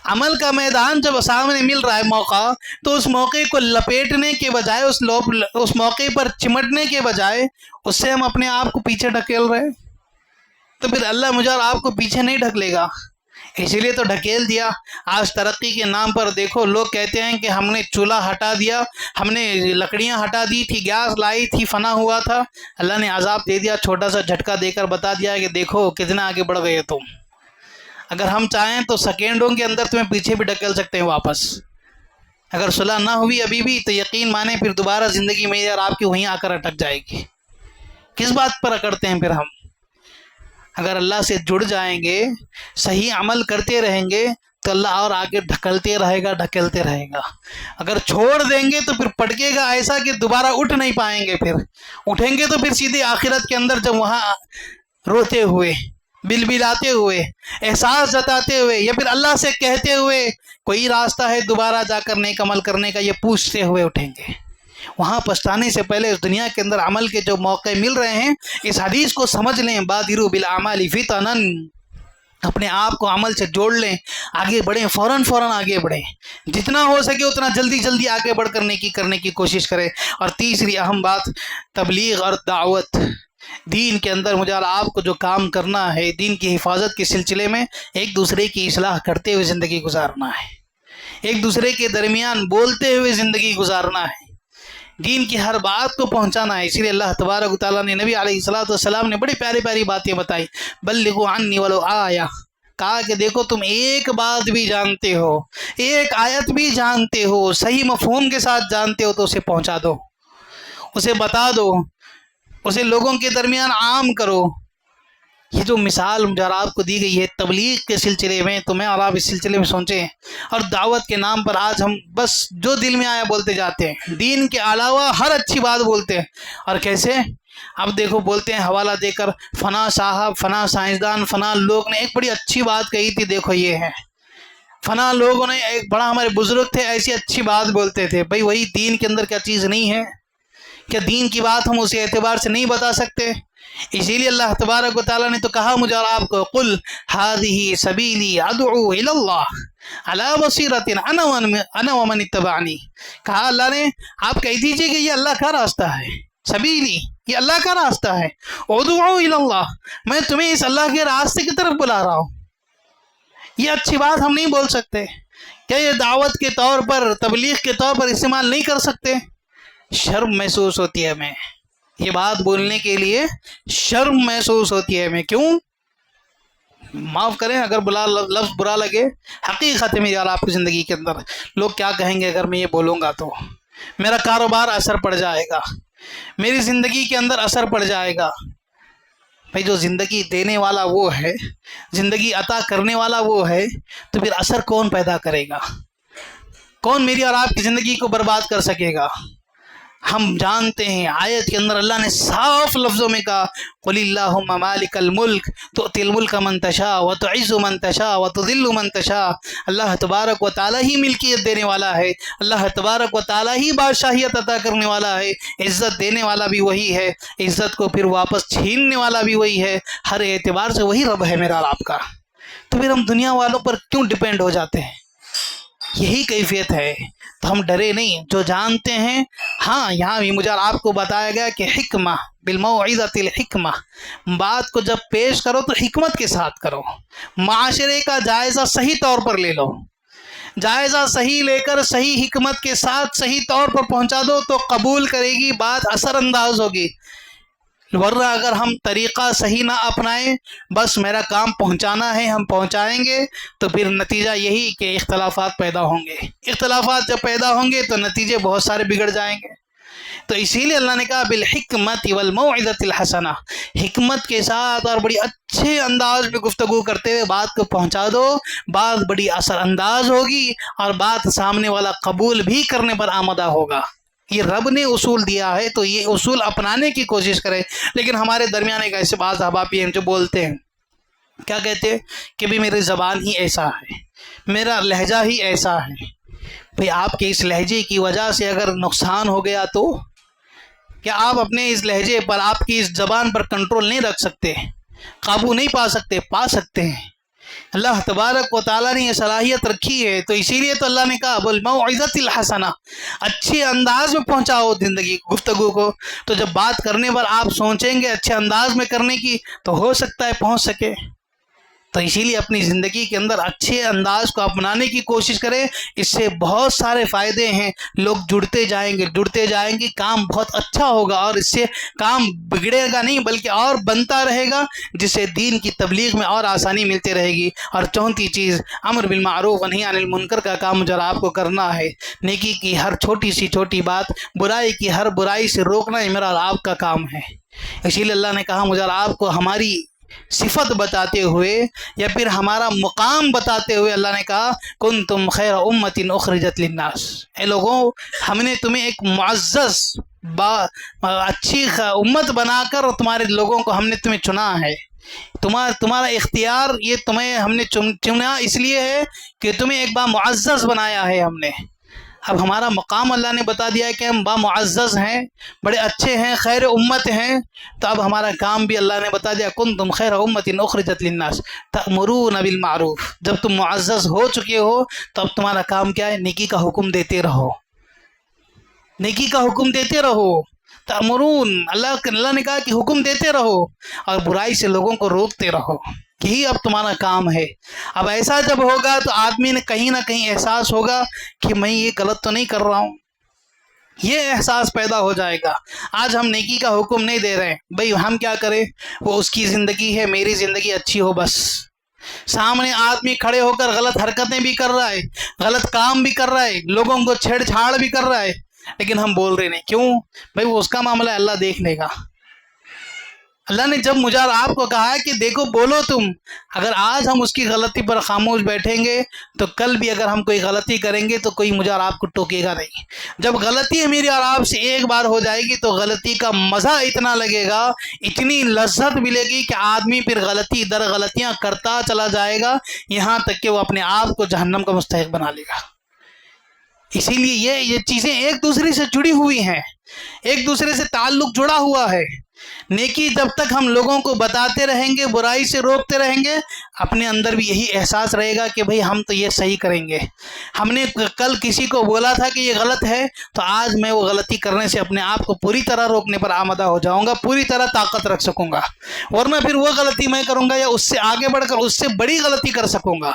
عمل کا میدان جب سامنے مل رہا ہے موقع، تو اس موقع کو لپیٹنے کے بجائے اس موقع پر چمٹنے کے بجائے اس سے ہم اپنے آپ کو پیچھے ڈھکیل رہے ہیں. تو پھر اللہ مجھے اور آپ کو پیچھے نہیں ڈھکلے گا، اسی لیے تو ڈھکیل دیا. آج ترقی کے نام پر دیکھو لوگ کہتے ہیں کہ ہم نے چولہا ہٹا دیا، ہم نے لکڑیاں ہٹا دی تھی، گیس لائی تھی، فنا ہوا تھا. اللہ نے عذاب دے دیا، چھوٹا سا جھٹکا دے کر بتا دیا کہ دیکھو کتنا آگے بڑھ گئے تم. اگر ہم چاہیں تو سیکنڈوں کے اندر تمہیں پیچھے بھی ڈھکیل سکتے ہیں واپس. اگر صلح نہ ہوئی ابھی بھی تو یقین مانیں پھر دوبارہ زندگی میں اور آپ کی وہیں آ کر اٹک جائے گی. کس بات پر اکڑتے ہیں پھر ہم؟ اگر اللہ سے جڑ جائیں گے، صحیح عمل کرتے رہیں گے تو اللہ اور آگے ڈھکلتے رہے گا، ڈھکلتے رہے گا. اگر چھوڑ دیں گے تو پھر پٹکے گا ایسا کہ دوبارہ اٹھ نہیں پائیں گے. پھر اٹھیں گے تو پھر سیدھے آخرت کے اندر جب وہاں روتے ہوئے، بلبلاتے ہوئے، احساس جتاتے ہوئے، یا پھر اللہ سے کہتے ہوئے کوئی راستہ ہے دوبارہ جا کر نیک عمل کرنے کا، یہ پوچھتے ہوئے اٹھیں گے. وہاں پچھتانے سے پہلے اس دنیا کے اندر عمل کے جو موقع مل رہے ہیں، اس حدیث کو سمجھ لیں، بادروا بالاعمال فتنا، اپنے آپ کو عمل سے جوڑ لیں، آگے بڑھیں، فوراً آگے بڑھیں، جتنا ہو سکے اتنا جلدی آگے بڑھ کر نیکی کرنے کی کوشش کریں. اور تیسری اہم بات، تبلیغ اور دعوت. دین کے اندر مجھے اور آپ کو جو کام کرنا ہے، دین کی حفاظت کے سلسلے میں ایک دوسرے کی اصلاح کرتے ہوئے زندگی گزارنا ہے، ایک دوسرے کے درمیان بولتے ہوئے زندگی گزارنا ہے، دین کی ہر بات کو پہنچانا ہے. اسی لیے اللہ تبارک و تعالیٰ نے نبی علیہ السلام نے بڑی پیاری باتیں بتائی. بلغوا عنی ولو آیہ، کہا کہ دیکھو تم ایک بات بھی جانتے ہو، ایک آیت بھی جانتے ہو، صحیح مفہوم کے ساتھ جانتے ہو تو اسے پہنچا دو، اسے بتا دو، اسے لوگوں کے درمیان عام کرو. یہ جو مثال مجھے اور آپ کو دی گئی ہے تبلیغ کے سلسلے میں، تو میں اور آپ اس سلسلے میں سوچیں. اور دعوت کے نام پر آج ہم بس جو دل میں آیا بولتے جاتے ہیں، دین کے علاوہ ہر اچھی بات بولتے ہیں. اور کیسے؟ اب دیکھو بولتے ہیں حوالہ دے کر، فنا صاحب، فنا سائنسدان، فنا لوگ نے ایک بڑی اچھی بات کہی تھی، دیکھو یہ ہے، فنا لوگوں نے ایک بڑا، ہمارے بزرگ تھے ایسی اچھی بات بولتے تھے. بھائی وہی دین کے اندر کیا چیز نہیں ہے؟ کیا دین کی بات ہم اسی اعتبار سے نہیں بتا سکتے؟ اسی لیے اللہ تبارک و تعالیٰ نے تو کہا مجھے اور آپ کو، قل هذه سبیلی ادعو الی اللہ علی بصیرۃ انا ومن اتبعنی. کہا اللہ نے، آپ کہہ دیجئے کہ یہ اللہ کا راستہ ہے، سبیلی یہ اللہ کا راستہ ہے، ادعو الی اللہ، میں تمہیں اس اللہ کے راستے کی طرف بلا رہا ہوں. یہ اچھی بات ہم نہیں بول سکتے؟ کیا یہ دعوت کے طور پر، تبلیغ کے طور پر استعمال نہیں کر سکتے؟ شرم محسوس ہوتی ہے ہمیں، یہ بات بولنے کے لیے شرم محسوس ہوتی ہے ہمیں. کیوں؟ معاف کریں اگر لفظ برا لگے، حقیقت ہے میری اور آپ کی زندگی کے اندر لوگ کیا کہیں گے اگر میں یہ بولوں گا تو میرا کاروبار اثر پڑ جائے گا، میری زندگی کے اندر اثر پڑ جائے گا. بھائی جو زندگی دینے والا وہ ہے، زندگی عطا کرنے والا وہ ہے، تو پھر اثر کون پیدا کرے گا؟ کون میری اور آپ کی زندگی کو برباد کر سکے گا؟ ہم جانتے ہیں آیت کے اندر اللہ نے صاف لفظوں میں کہا، قل اللہم مالک الملک تؤتی الملک من تشاء وتعز من تشاء وتذل من تشاء. اللہ تبارک و تعالیٰ ہی ملکیت دینے والا ہے، اللہ تبارک و تعالیٰ ہی بادشاہیت عطا کرنے والا ہے، عزت دینے والا بھی وہی ہے، عزت کو پھر واپس چھیننے والا بھی وہی ہے، ہر اعتبار سے وہی رب ہے میرا اور آپ کا. تو پھر ہم دنیا والوں پر کیوں ڈیپینڈ ہو جاتے ہیں؟ یہی کیفیت ہے. تو ہم ڈرے نہیں، جو جانتے ہیں. ہاں یہاں بھی مجھے آپ کو بتایا گیا کہ حکمہ بالموعظۃ الحکمہ، بات کو جب پیش کرو تو حکمت کے ساتھ کرو، معاشرے کا جائزہ صحیح طور پر لے لو، جائزہ صحیح لے کر صحیح حکمت کے ساتھ صحیح طور پر پہنچا دو تو قبول کرے گی، بات اثر انداز ہوگی. ورنہ اگر ہم طریقہ صحیح نہ اپنائیں، بس میرا کام پہنچانا ہے، ہم پہنچائیں گے، تو پھر نتیجہ یہی کہ اختلافات پیدا ہوں گے. اختلافات جب پیدا ہوں گے تو نتیجے بہت سارے بگڑ جائیں گے. تو اسی لیے اللہ نے کہا بالحکمت والموعظۃ الحسنہ، حکمت کے ساتھ اور بڑی اچھے انداز میں گفتگو کرتے ہوئے بات کو پہنچا دو، بات بڑی اثر انداز ہوگی اور بات سامنے والا قبول بھی کرنے پر آمادہ ہوگا. یہ رب نے اصول دیا ہے تو یہ اصول اپنانے کی کوشش کرے. لیکن ہمارے درمیان ایک ایسے بعض احباب ہیں جو بولتے ہیں، کیا کہتے ہیں کہ بھی میری زبان ہی ایسا ہے، میرا لہجہ ہی ایسا ہے. بھئی آپ کے اس لہجے کی وجہ سے اگر نقصان ہو گیا تو کیا آپ اپنے اس لہجے پر، آپ کی اس زبان پر کنٹرول نہیں رکھ سکتے؟ قابو نہیں پا سکتے؟ پا سکتے ہیں۔ اللہ تبارک و تعالیٰ نے یہ صلاحیت رکھی ہے، تو اسی لیے تو اللہ نے کہا بالموعظۃ الحسنہ، اچھے انداز میں پہنچاؤ زندگی گفتگو کو۔ تو جب بات کرنے پر آپ سوچیں گے اچھے انداز میں کرنے کی، تو ہو سکتا ہے پہنچ سکے۔ تو اسی لیے اپنی زندگی کے اندر اچھے انداز کو اپنانے کی کوشش کریں، اس سے بہت سارے فائدے ہیں۔ لوگ جڑتے جائیں گے، کام بہت اچھا ہوگا، اور اس سے کام بگڑے گا نہیں بلکہ اور بنتا رہے گا، جس سے دین کی تبلیغ میں اور آسانی ملتی رہے گی۔ اور چوتھی چیز، امر بالمعروف و نہی عن المنکر کا کام جو آپ کو کرنا ہے۔ نیکی کی ہر چھوٹی سی چھوٹی بات، برائی کی ہر برائی سے روکنا یہ میرا اور آپ کا کام ہے۔ اسی لیے اللہ نے کہا مجھے اور آپ کو ہماری صفت بتاتے ہوئے یا پھر ہمارا مقام بتاتے ہوئے اللہ نے کہا کنتم خیر امت اخرجت للناس، اے لوگوں ہم نے تمہیں ایک معزز اچھی امت بنا کر تمہارے لوگوں کو ہم نے تمہیں چنا ہے۔ تمہارا اختیار یہ تمہیں ہم نے چنا اس لیے ہے کہ تمہیں ایک معزز بنایا ہے ہم نے۔ اب ہمارا مقام اللہ نے بتا دیا ہے کہ ہم معزز ہیں، بڑے اچھے ہیں، خیر امت ہیں، تو اب ہمارا کام بھی اللہ نے بتا دیا کنتم خیر امت اخرجت للناس تأمرون بالمعروف۔ جب تم معزز ہو چکے ہو تو اب تمہارا کام کیا ہے؟ نیکی کا حکم دیتے رہو، نیکی کا حکم دیتے رہو۔ تأمرون، اللہ نے کہا کہ حکم دیتے رہو اور برائی سے لوگوں کو روکتے رہو، یہی اب تمہارا کام ہے۔ اب ایسا جب ہوگا تو آدمی نے کہیں نہ کہیں احساس ہوگا کہ میں یہ غلط تو نہیں کر رہا ہوں، یہ احساس پیدا ہو جائے گا۔ آج ہم نیکی کا حکم نہیں دے رہے ہیں، بھئی ہم کیا کریں، وہ اس کی زندگی ہے، میری زندگی اچھی ہو بس۔ سامنے آدمی کھڑے ہو کر غلط حرکتیں بھی کر رہا ہے، غلط کام بھی کر رہا ہے، لوگوں کو چھیڑ چھاڑ بھی کر رہا ہے، لیکن ہم بول رہے نہیں، کیوں؟ بھئی وہ اس کا معاملہ ہے، اللہ دیکھ لے گا۔ اللہ نے جب مجھے اور آپ کو کہا ہے کہ دیکھو بولو تم، اگر آج ہم اس کی غلطی پر خاموش بیٹھیں گے تو کل بھی اگر ہم کوئی غلطی کریں گے تو کوئی مجھے اور آپ کو ٹوکے گا نہیں۔ جب غلطی میری اور آپ سے ایک بار ہو جائے گی تو غلطی کا مزہ اتنا لگے گا، اتنی لذت ملے گی کہ آدمی پھر غلطی در غلطیاں کرتا چلا جائے گا، یہاں تک کہ وہ اپنے آپ کو جہنم کا مستحق بنا لے گا۔ اسی لیے یہ چیزیں ایک دوسرے سے جڑی ہوئی ہیں، ایک دوسرے سے تعلق جڑا ہوا ہے۔ نیکی جب تک ہم لوگوں کو بتاتے رہیں گے، برائی سے روکتے رہیں گے، اپنے اندر بھی یہی احساس رہے گا کہ بھئی ہم تو یہ صحیح کریں گے۔ ہم نے کل کسی کو بولا تھا کہ یہ غلط ہے، تو آج میں وہ غلطی کرنے سے اپنے آپ کو پوری طرح روکنے پر آمادہ ہو جاؤں گا، پوری طرح طاقت رکھ سکوں گا، ورنہ پھر وہ غلطی میں کروں گا یا اس سے آگے بڑھ کر اس سے بڑی غلطی کر سکوں گا۔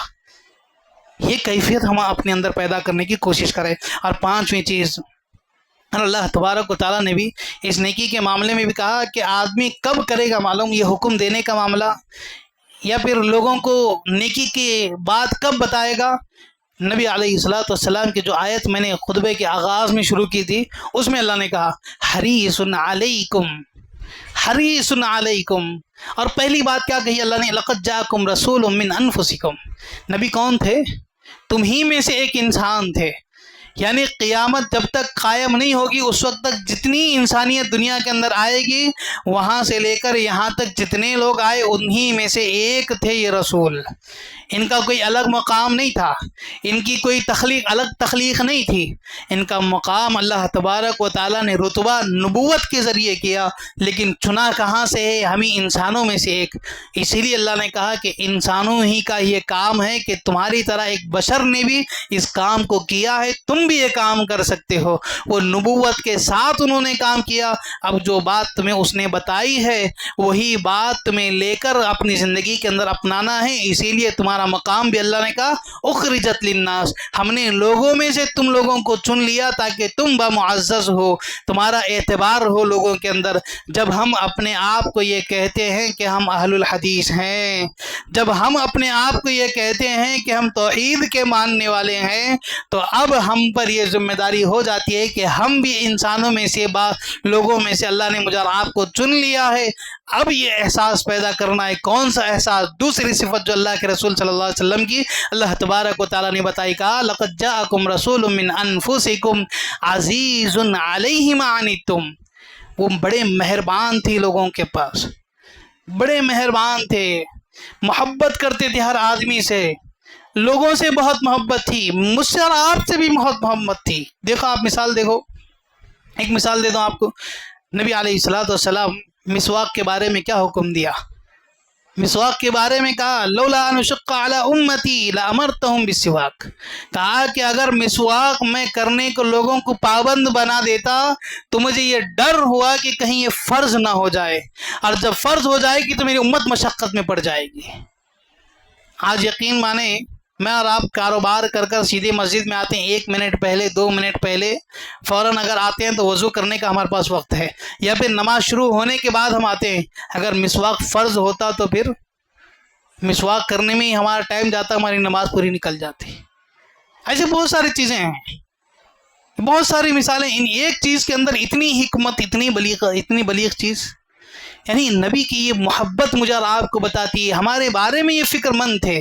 یہ کیفیت ہم اپنے اندر پیدا کرنے کی کوشش کریں۔ اور پانچویں چیز، اللہ تبارک و تعالیٰ نے بھی اس نیکی کے معاملے میں بھی کہا کہ آدمی کب کرے گا معلوم، یہ حکم دینے کا معاملہ یا پھر لوگوں کو نیکی کی بات کب بتائے گا؟ نبی علیہ الصلوۃ والسلام کی جو آیت میں نے خطبے کے آغاز میں شروع کی تھی، اس میں اللہ نے کہا حریص علیکم، حریص علیکم، اور پہلی بات کیا کہی اللہ نے؟ لقد جاءکم رسول من انفسکم۔ نبی کون تھے؟ تم ہی میں سے ایک انسان تھے، یعنی قیامت جب تک قائم نہیں ہوگی اس وقت تک جتنی انسانیت دنیا کے اندر آئے گی، وہاں سے لے کر یہاں تک جتنے لوگ آئے انہی میں سے ایک تھے یہ رسول۔ ان کا کوئی الگ مقام نہیں تھا، ان کی کوئی الگ تخلیق نہیں تھی، ان کا مقام اللہ تبارک و تعالیٰ نے رتبہ نبوت کے ذریعے کیا، لیکن چنا کہاں سے ہے؟ ہمیں انسانوں میں سے ایک۔ اسی لیے اللہ نے کہا کہ انسانوں ہی کا یہ کام ہے کہ تمہاری طرح ایک بشر نے بھی اس کام کو کیا ہے، تم بھی یہ کام کر سکتے ہو۔ وہ نبوت کے ساتھ انہوں نے کام کیا، اب جو بات تمہیں اس نے بتائی ہے وہی بات تمہیں لے کر اپنی زندگی کے اندر اپنانا ہے۔ اسی لیے تمہارا مقام بھی اللہ نے کہا اخرجت للناس، ہم نے لوگوں میں سے تم لوگوں کو چن لیا تاکہ تم بمعزز ہو، تمہارا اعتبار ہو لوگوں کے اندر۔ جب ہم اپنے آپ کو یہ کہتے ہیں کہ ہم اہل الحدیث ہیں، جب ہم اپنے آپ کو یہ کہتے ہیں کہ ہم توحید کے ماننے والے ہیں، تو اب ہم پر یہ ذمہ داری ہو جاتی ہے کہ ہم بھی انسانوں میں سے لوگوں میں سے اللہ نے مجھے اور آپ کو چن لیا ہے۔ اب یہ احساس پیدا کرنا ہے، کون سا احساس؟ دوسری صفت جو اللہ کے رسول صلی اللہ علیہ وسلم کی اللہ تبارک و تعالیٰ نے بتائی، کہا لقد جاءکم رسول من انفسکم عزیز علیہ ما عنتم۔ وہ بڑے مہربان تھے لوگوں کے پاس، بڑے مہربان تھے، محبت کرتے تھے ہر آدمی سے، لوگوں سے بہت محبت تھی، مجھ سے اور آپ سے بھی بہت محبت تھی۔ دیکھو آپ مثال دیکھو، ایک مثال دے دوں آپ کو، نبی علیہ الصلوۃ والسلام مسواک کے بارے میں کیا حکم دیا؟ مسواک کے بارے میں کہا لولا ان اشق علی امتی لامرتہم بالسواک، کہا کہ اگر مسواک میں کرنے کو لوگوں کو پابند بنا دیتا تو مجھے یہ ڈر ہوا کہ کہیں یہ فرض نہ ہو جائے، اور جب فرض ہو جائے گی تو میری امت مشقت میں پڑ جائے گی۔ آج یقین مانیں میں اور آپ کاروبار کر کر سیدھے مسجد میں آتے ہیں، 1 منٹ پہلے 2 منٹ پہلے فوراً اگر آتے ہیں تو وضو کرنے کا ہمارے پاس وقت ہے، یا پھر نماز شروع ہونے کے بعد ہم آتے ہیں۔ اگر مسواک فرض ہوتا تو پھر مسواک کرنے میں ہی ہمارا ٹائم جاتا، ہماری نماز پوری نکل جاتی۔ ایسے بہت ساری چیزیں ہیں، بہت ساری مثالیں، ان ایک چیز کے اندر اتنی حکمت، اتنی بلیغ چیز، یعنی نبی کی یہ محبت مجھے اور آپ کو بتاتی ہے، ہمارے بارے میں یہ فکر مند تھے۔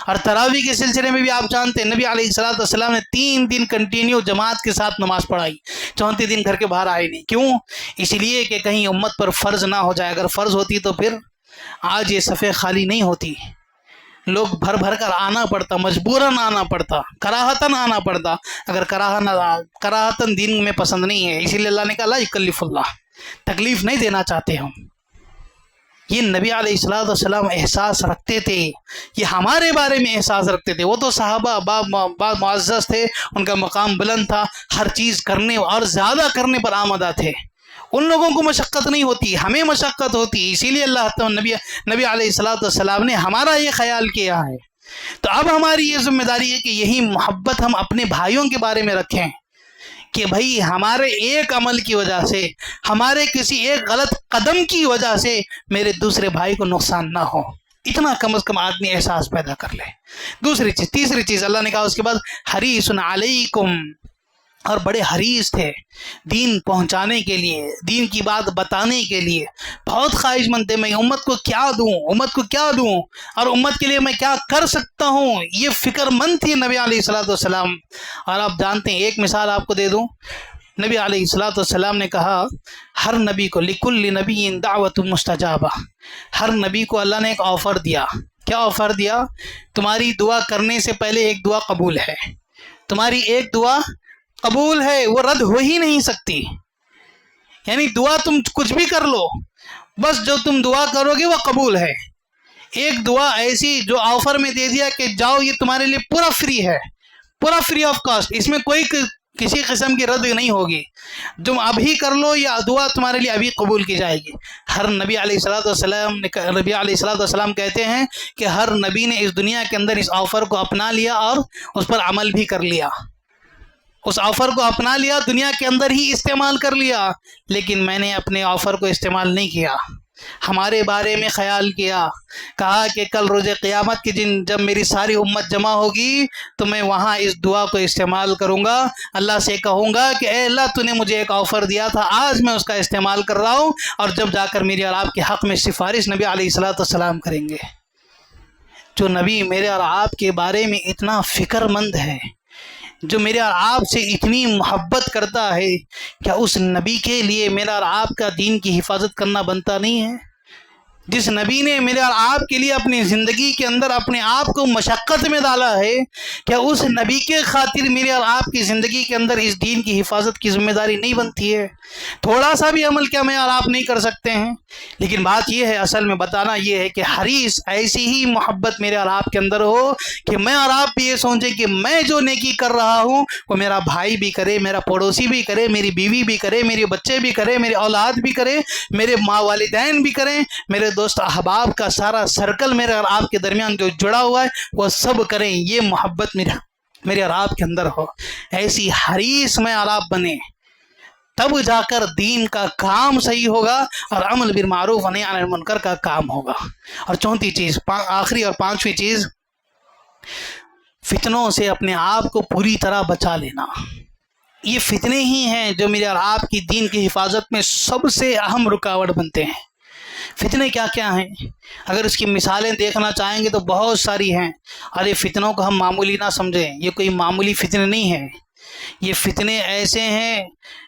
اور تراویح کے سلسلے میں بھی آپ جانتے ہیں نبی علیہ الصلوۃ والسلام نے 3 دن کنٹینیو جماعت کے ساتھ نماز پڑھائی، 4تھے دن گھر کے باہر آئے نہیں۔ کیوں؟ اس لیے کہ کہیں امت پر فرض نہ ہو جائے، اگر فرض ہوتی تو پھر آج یہ صفیں خالی نہیں ہوتی، لوگ بھر بھر کر آنا پڑتا، مجبوراً آنا پڑتا، کراہتاً آنا پڑتا۔ اگر کراہتاً دین میں پسند نہیں ہے، اسی لیے اللہ نے کہا لا یکلف اللہ، تکلیف نہیں دینا چاہتے ہم۔ یہ نبی علیہ الصلوۃ والسلام احساس رکھتے تھے، یہ ہمارے بارے میں احساس رکھتے تھے۔ وہ تو صحابہ با معزز تھے، ان کا مقام بلند تھا، ہر چیز کرنے اور زیادہ کرنے پر آمادہ تھے، ان لوگوں کو مشقت نہیں ہوتی، ہمیں مشقت ہوتی، اسی لیے اللہ نبی علیہ الصلوۃ والسلام نے ہمارا یہ خیال کیا ہے۔ تو اب ہماری یہ ذمہ داری ہے کہ یہی محبت ہم اپنے بھائیوں کے بارے میں رکھیں، کہ بھائی ہمارے ایک عمل کی وجہ سے، ہمارے کسی ایک غلط قدم کی وجہ سے میرے دوسرے بھائی کو نقصان نہ ہو، اتنا کم از کم آدمی احساس پیدا کر لے۔ تیسری چیز اللہ نے کہا اس کے بعد حریص علیکم، اور بڑے حریص تھے دین پہنچانے کے لیے، دین کی بات بتانے کے لیے، بہت خواہش مند تھے میں امت کو کیا دوں اور امت کے لیے میں کیا کر سکتا ہوں، یہ فکر مند تھی نبی علیہ الصلوۃ والسلام۔ اور آپ جانتے ہیں، ایک مثال آپ کو دے دوں، نبی علیہ الصلوۃ والسلام نے کہا ہر نبی کو لکل نبی دعوت مستجابہ، ہر نبی کو اللہ نے ایک آفر دیا۔ کیا آفر دیا؟ تمہاری دعا کرنے سے پہلے ایک دعا قبول ہے، تمہاری ایک دعا قبول ہے، وہ رد ہو ہی نہیں سکتی، یعنی دعا تم کچھ بھی کر لو، بس جو تم دعا کرو گے وہ قبول ہے۔ ایک دعا ایسی جو آفر میں دے دیا کہ جاؤ یہ تمہارے لیے پورا فری ہے، پورا فری آف کاسٹ، اس میں کوئی کسی قسم کی رد نہیں ہوگی، تم ابھی کر لو، یہ دعا تمہارے لیے ابھی قبول کی جائے گی۔ ہر نبی علیہ الصلوۃ والسلام کہتے ہیں کہ ہر نبی نے اس دنیا کے اندر اس آفر کو اپنا لیا اور اس پر عمل بھی کر لیا، اس آفر کو اپنا لیا، دنیا کے اندر ہی استعمال کر لیا، لیکن میں نے اپنے آفر کو استعمال نہیں کیا، ہمارے بارے میں خیال کیا، کہا کہ کل روز قیامت کے دن جب میری ساری امت جمع ہوگی تو میں وہاں اس دعا کو استعمال کروں گا، اللہ سے کہوں گا کہ اے اللہ تو نے مجھے ایک آفر دیا تھا، آج میں اس کا استعمال کر رہا ہوں، اور جب جا کر میرے اور آپ کے حق میں سفارش نبی علیہ الصلوۃ والسلام کریں گے۔ جو نبی میرے اور آپ کے بارے میں اتنا فکر مند ہے، جو میرے اور آپ سے اتنی محبت کرتا ہے، کیا اس نبی کے لیے میرا اور آپ کا دین کی حفاظت کرنا بنتا نہیں ہے؟ جس نبی نے میرے اور آپ کے لیے اپنی زندگی کے اندر اپنے آپ کو مشقت میں ڈالا ہے، کیا اس نبی کے خاطر میرے اور آپ کی زندگی کے اندر اس دین کی حفاظت کی ذمہ داری نہیں بنتی ہے؟ تھوڑا سا بھی عمل کیا میں اور آپ نہیں کر سکتے ہیں؟ لیکن بات یہ ہے، اصل میں بتانا یہ ہے کہ حریص ایسی ہی محبت میرے اور آپ کے اندر ہو کہ میں اور آپ بھی یہ سوچیں کہ میں جو نیکی کر رہا ہوں وہ میرا بھائی بھی کرے، میرا پڑوسی بھی کرے، میری بیوی بھی کرے، میرے بچے بھی کرے، میرے اولاد بھی کرے، میرے ماں والدین بھی کریں، میرے دوست احباب کا سارا سرکل میرے اور آپ کے درمیان جو جڑا ہوا ہے وہ سب کریں، یہ محبت میرے اور آپ کے اندر ہو، ایسی حریص میں اور آپ بنے، تب جا کر دین کا کام صحیح ہوگا اور امر بالمعروف و نہی عن المنکر کا کام ہوگا۔ اور چوتھی چیز، آخری اور پانچویں چیز، فتنوں سے اپنے آپ کو پوری طرح بچا لینا۔ یہ فتنے ہی ہیں جو میرے اور آپ کی دین کی حفاظت میں سب سے اہم رکاوٹ بنتے ہیں۔ فتنے کیا کیا ہیں؟ اگر اس کی مثالیں دیکھنا چاہیں گے تو بہت ساری ہیں، اور یہ فتنوں کو ہم معمولی نہ سمجھیں، یہ کوئی معمولی فتنے نہیں ہے، یہ فتنے ایسے ہیں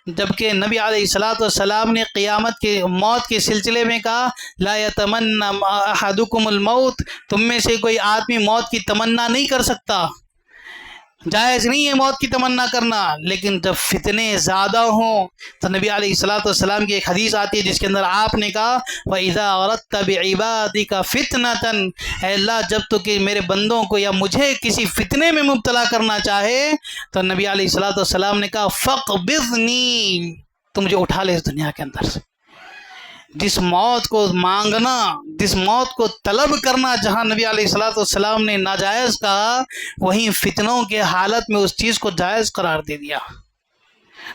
جبکہ نبی علیہ الصلوۃ والسلام نے قیامت کے موت کے سلسلے میں کہا لا یتمنى احدکم الموت، تم میں سے کوئی آدمی موت کی تمنا نہیں کر سکتا، جائز نہیں ہے موت کی تمنا کرنا۔ لیکن جب فتنے زیادہ ہوں تو نبی علیہ الصلوۃ والسلام کی ایک حدیث آتی ہے جس کے اندر آپ نے کہا وَإِذَا أَرَدْتَ بِعِبَادِكَ فِتْنَةً، اے اللہ جب تو کہ میرے بندوں کو یا مجھے کسی فتنے میں مبتلا کرنا چاہے تو نبی علیہ الصلوۃ والسلام نے کہا فَاقْبِضْنِي، تو مجھے اٹھا لے اس دنیا کے اندر سے۔ جس موت کو مانگنا، جس موت کو طلب کرنا جہاں نبی علیہ الصلوۃ والسلام نے ناجائز کہا، وہیں فتنوں کے حالت میں اس چیز کو جائز قرار دے دیا۔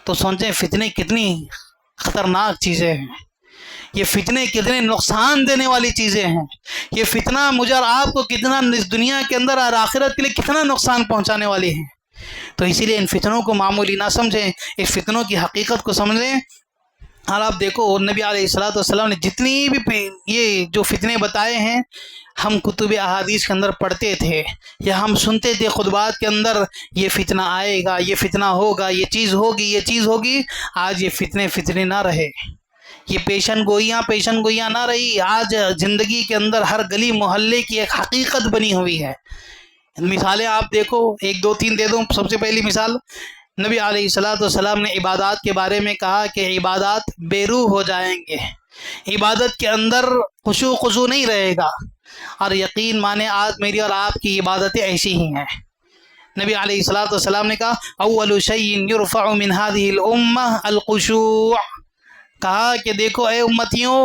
تو سوچیں فتنے کتنی خطرناک چیزیں ہیں، یہ فتنے کتنے نقصان دینے والی چیزیں ہیں، یہ فتنہ مجھے اور آپ کو کتنا اس دنیا کے اندر اور آخرت کے لیے کتنا نقصان پہنچانے والی ہیں۔ تو اسی لیے ان فتنوں کو معمولی نہ سمجھیں، اس فتنوں کی حقیقت کو سمجھیں۔ اور آپ دیکھو نبی علیہ الصلوۃ والسلام نے جتنی بھی یہ جو فتنے بتائے ہیں ہم کتب احادیث کے اندر پڑھتے تھے یا ہم سنتے تھے خطبات کے اندر، یہ فتنہ آئے گا، یہ فتنہ ہوگا، یہ چیز ہوگی، یہ چیز ہوگی۔ آج یہ فتنے نہ رہے، یہ پیشن گوئیاں نہ رہی، آج زندگی کے اندر ہر گلی محلے کی ایک حقیقت بنی ہوئی ہے۔ مثالیں آپ دیکھو، ایک دو تین دے دوں۔ سب سے پہلی مثال، نبی علیہ الصلوۃ والسلام نے عبادات کے بارے میں کہا کہ عبادات بے روح ہو جائیں گے، عبادت کے اندر خضوع نہیں رہے گا۔ اور یقین مانے آج میری اور آپ کی عبادتیں ایسی ہی ہیں۔ نبی علیہ الصلوۃ والسلام نے کہا اول شیء یرفع من هذه الامہ الخشوع، کہا کہ دیکھو اے امتیوں،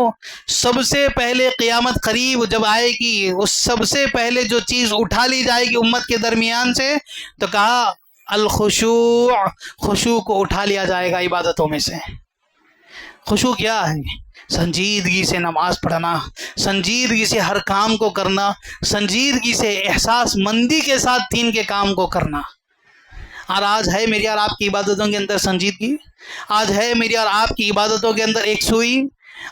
سب سے پہلے قیامت قریب جب آئے گی، اس سب سے پہلے جو چیز اٹھا لی جائے گی امت کے درمیان سے، تو کہا الخشوع، خشوع کو اٹھا لیا جائے گا عبادتوں میں سے۔ خشوع کیا ہے؟ سنجیدگی سے نماز پڑھنا، سنجیدگی سے ہر کام کو کرنا، سنجیدگی سے احساس مندی کے ساتھ دین کے کام کو کرنا۔ اور آج ہے میری اور آپ کی عبادتوں کے اندر سنجیدگی؟ آج ہے میری اور آپ کی عبادتوں کے اندر ایک سوئی؟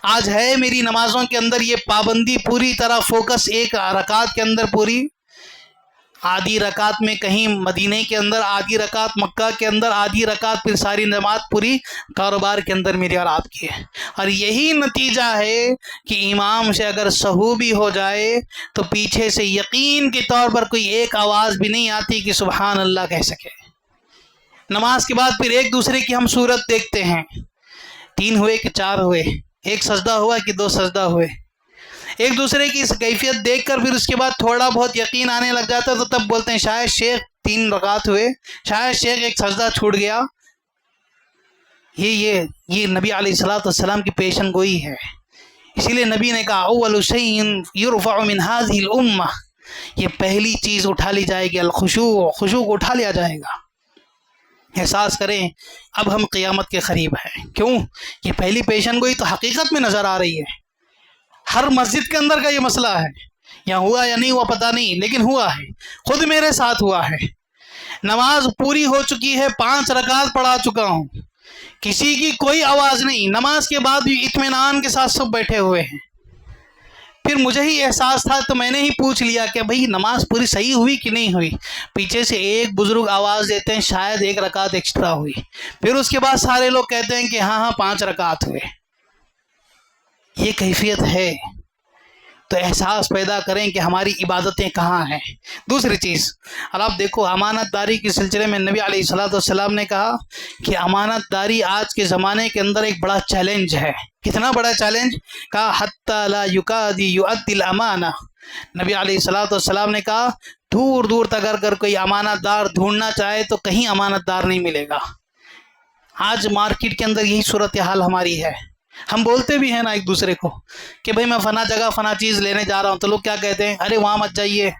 آج ہے میری نمازوں کے اندر یہ پابندی، پوری طرح فوکس ایک رکعت کے اندر پوری؟ آدھی رکعت میں کہیں مدینہ کے اندر، آدھی رکعت مکہ کے اندر، آدھی رکعت پھر ساری نماز پوری کاروبار کے اندر میری اور آپ کی ہے۔ اور یہی نتیجہ ہے کہ امام سے اگر سہو بھی ہو جائے تو پیچھے سے یقین کے طور پر کوئی ایک آواز بھی نہیں آتی کہ سبحان اللہ کہہ سکے۔ نماز کے بعد پھر ایک دوسرے کی ہم صورت دیکھتے ہیں، 3 ہوئے کہ 4 ہوئے، ایک سجدہ ہوا کہ 2 سجدہ ہوئے، ایک دوسرے کی اس کیفیت دیکھ کر پھر اس کے بعد تھوڑا بہت یقین آنے لگ جاتا ہے تو تب بولتے ہیں شاید شیخ 3 رکعت ہوئے، شاید شیخ ایک سجدہ چھوٹ گیا۔ یہ نبی علیہ الصلوۃ والسلام کی پیشن گوئی ہے۔ اسی لیے نبی نے کہا اول شیء یرفع من هذه الامہ، یہ پہلی چیز اٹھا لی جائے گی الخشوع، خشوع کو اٹھا لیا جائے گا۔ احساس کریں اب ہم قیامت کے قریب ہیں، کیوں؟ یہ پہلی پیشن گوئی تو حقیقت میں نظر آ رہی ہے۔ ہر مسجد کے اندر کا یہ مسئلہ ہے، یہاں ہوا یا نہیں ہوا پتہ نہیں، لیکن ہوا ہے، خود میرے ساتھ ہوا ہے۔ نماز پوری ہو چکی ہے، 5 رکعت پڑھا چکا ہوں، کسی کی کوئی آواز نہیں، نماز کے بعد بھی اطمینان کے ساتھ سب بیٹھے ہوئے ہیں۔ پھر مجھے ہی احساس تھا تو میں نے ہی پوچھ لیا کہ بھئی نماز پوری صحیح ہوئی کہ نہیں ہوئی؟ پیچھے سے ایک بزرگ آواز دیتے ہیں شاید 1 رکعت ایکسٹرا ہوئی، پھر اس کے بعد سارے لوگ کہتے ہیں کہ ہاں 5 رکعت ہوئے۔ یہ کیفیت ہے تو احساس پیدا کریں کہ ہماری عبادتیں کہاں ہیں۔ دوسری چیز، اور آپ دیکھو امانت داری کے سلسلے میں نبی علیہ الصلوۃ والسلام نے کہا کہ امانت داری آج کے زمانے کے اندر ایک بڑا چیلنج ہے۔ کتنا بڑا چیلنج؟ کہا حتی لا یکادی یؤدی الامانہ، نبی علیہ الصلوۃ والسلام نے کہا دور دور تک اگر کوئی امانت دار ڈھونڈنا چاہے تو کہیں امانت دار نہیں ملے گا۔ آج مارکیٹ کے اندر یہی صورتحال ہماری ہے۔ ہم بولتے بھی ہیں نا ایک دوسرے کو کہ بھئی میں فنا جگہ فنا چیز لینے جا رہا ہوں، تو لوگ کیا کہتے ہیں؟ ارے وہاں مت جائیے،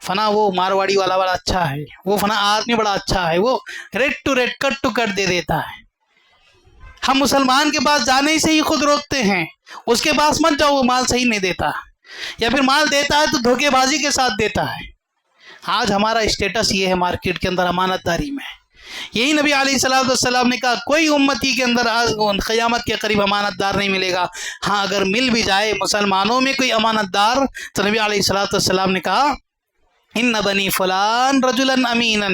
فنا وہ مارواڑی والا بڑا اچھا ہے، وہ فنا آدمی بڑا اچھا ہے، وہ rate to rate cut to cut دے دیتا ہے۔ ہم مسلمان کے پاس جانے سے ہی خود روکتے ہیں، اس کے پاس مت جاؤ، وہ مال صحیح نہیں دیتا، یا پھر مال دیتا ہے تو دھوکے بازی کے ساتھ دیتا ہے۔ آج ہمارا اسٹیٹس یہ ہے مارکیٹ کے اندر امانت داری میں۔ یہی نبی علیہ الصلوۃ والسلام نے کہا کوئی امتی کے اندر آج قیامت کے قریب امانت دار نہیں ملے گا۔ ہاں اگر مل بھی جائے مسلمانوں میں کوئی امانت دار تو نبی علیہ الصلوۃ والسلام نے کہا ان بنی فلان رجلا امینا،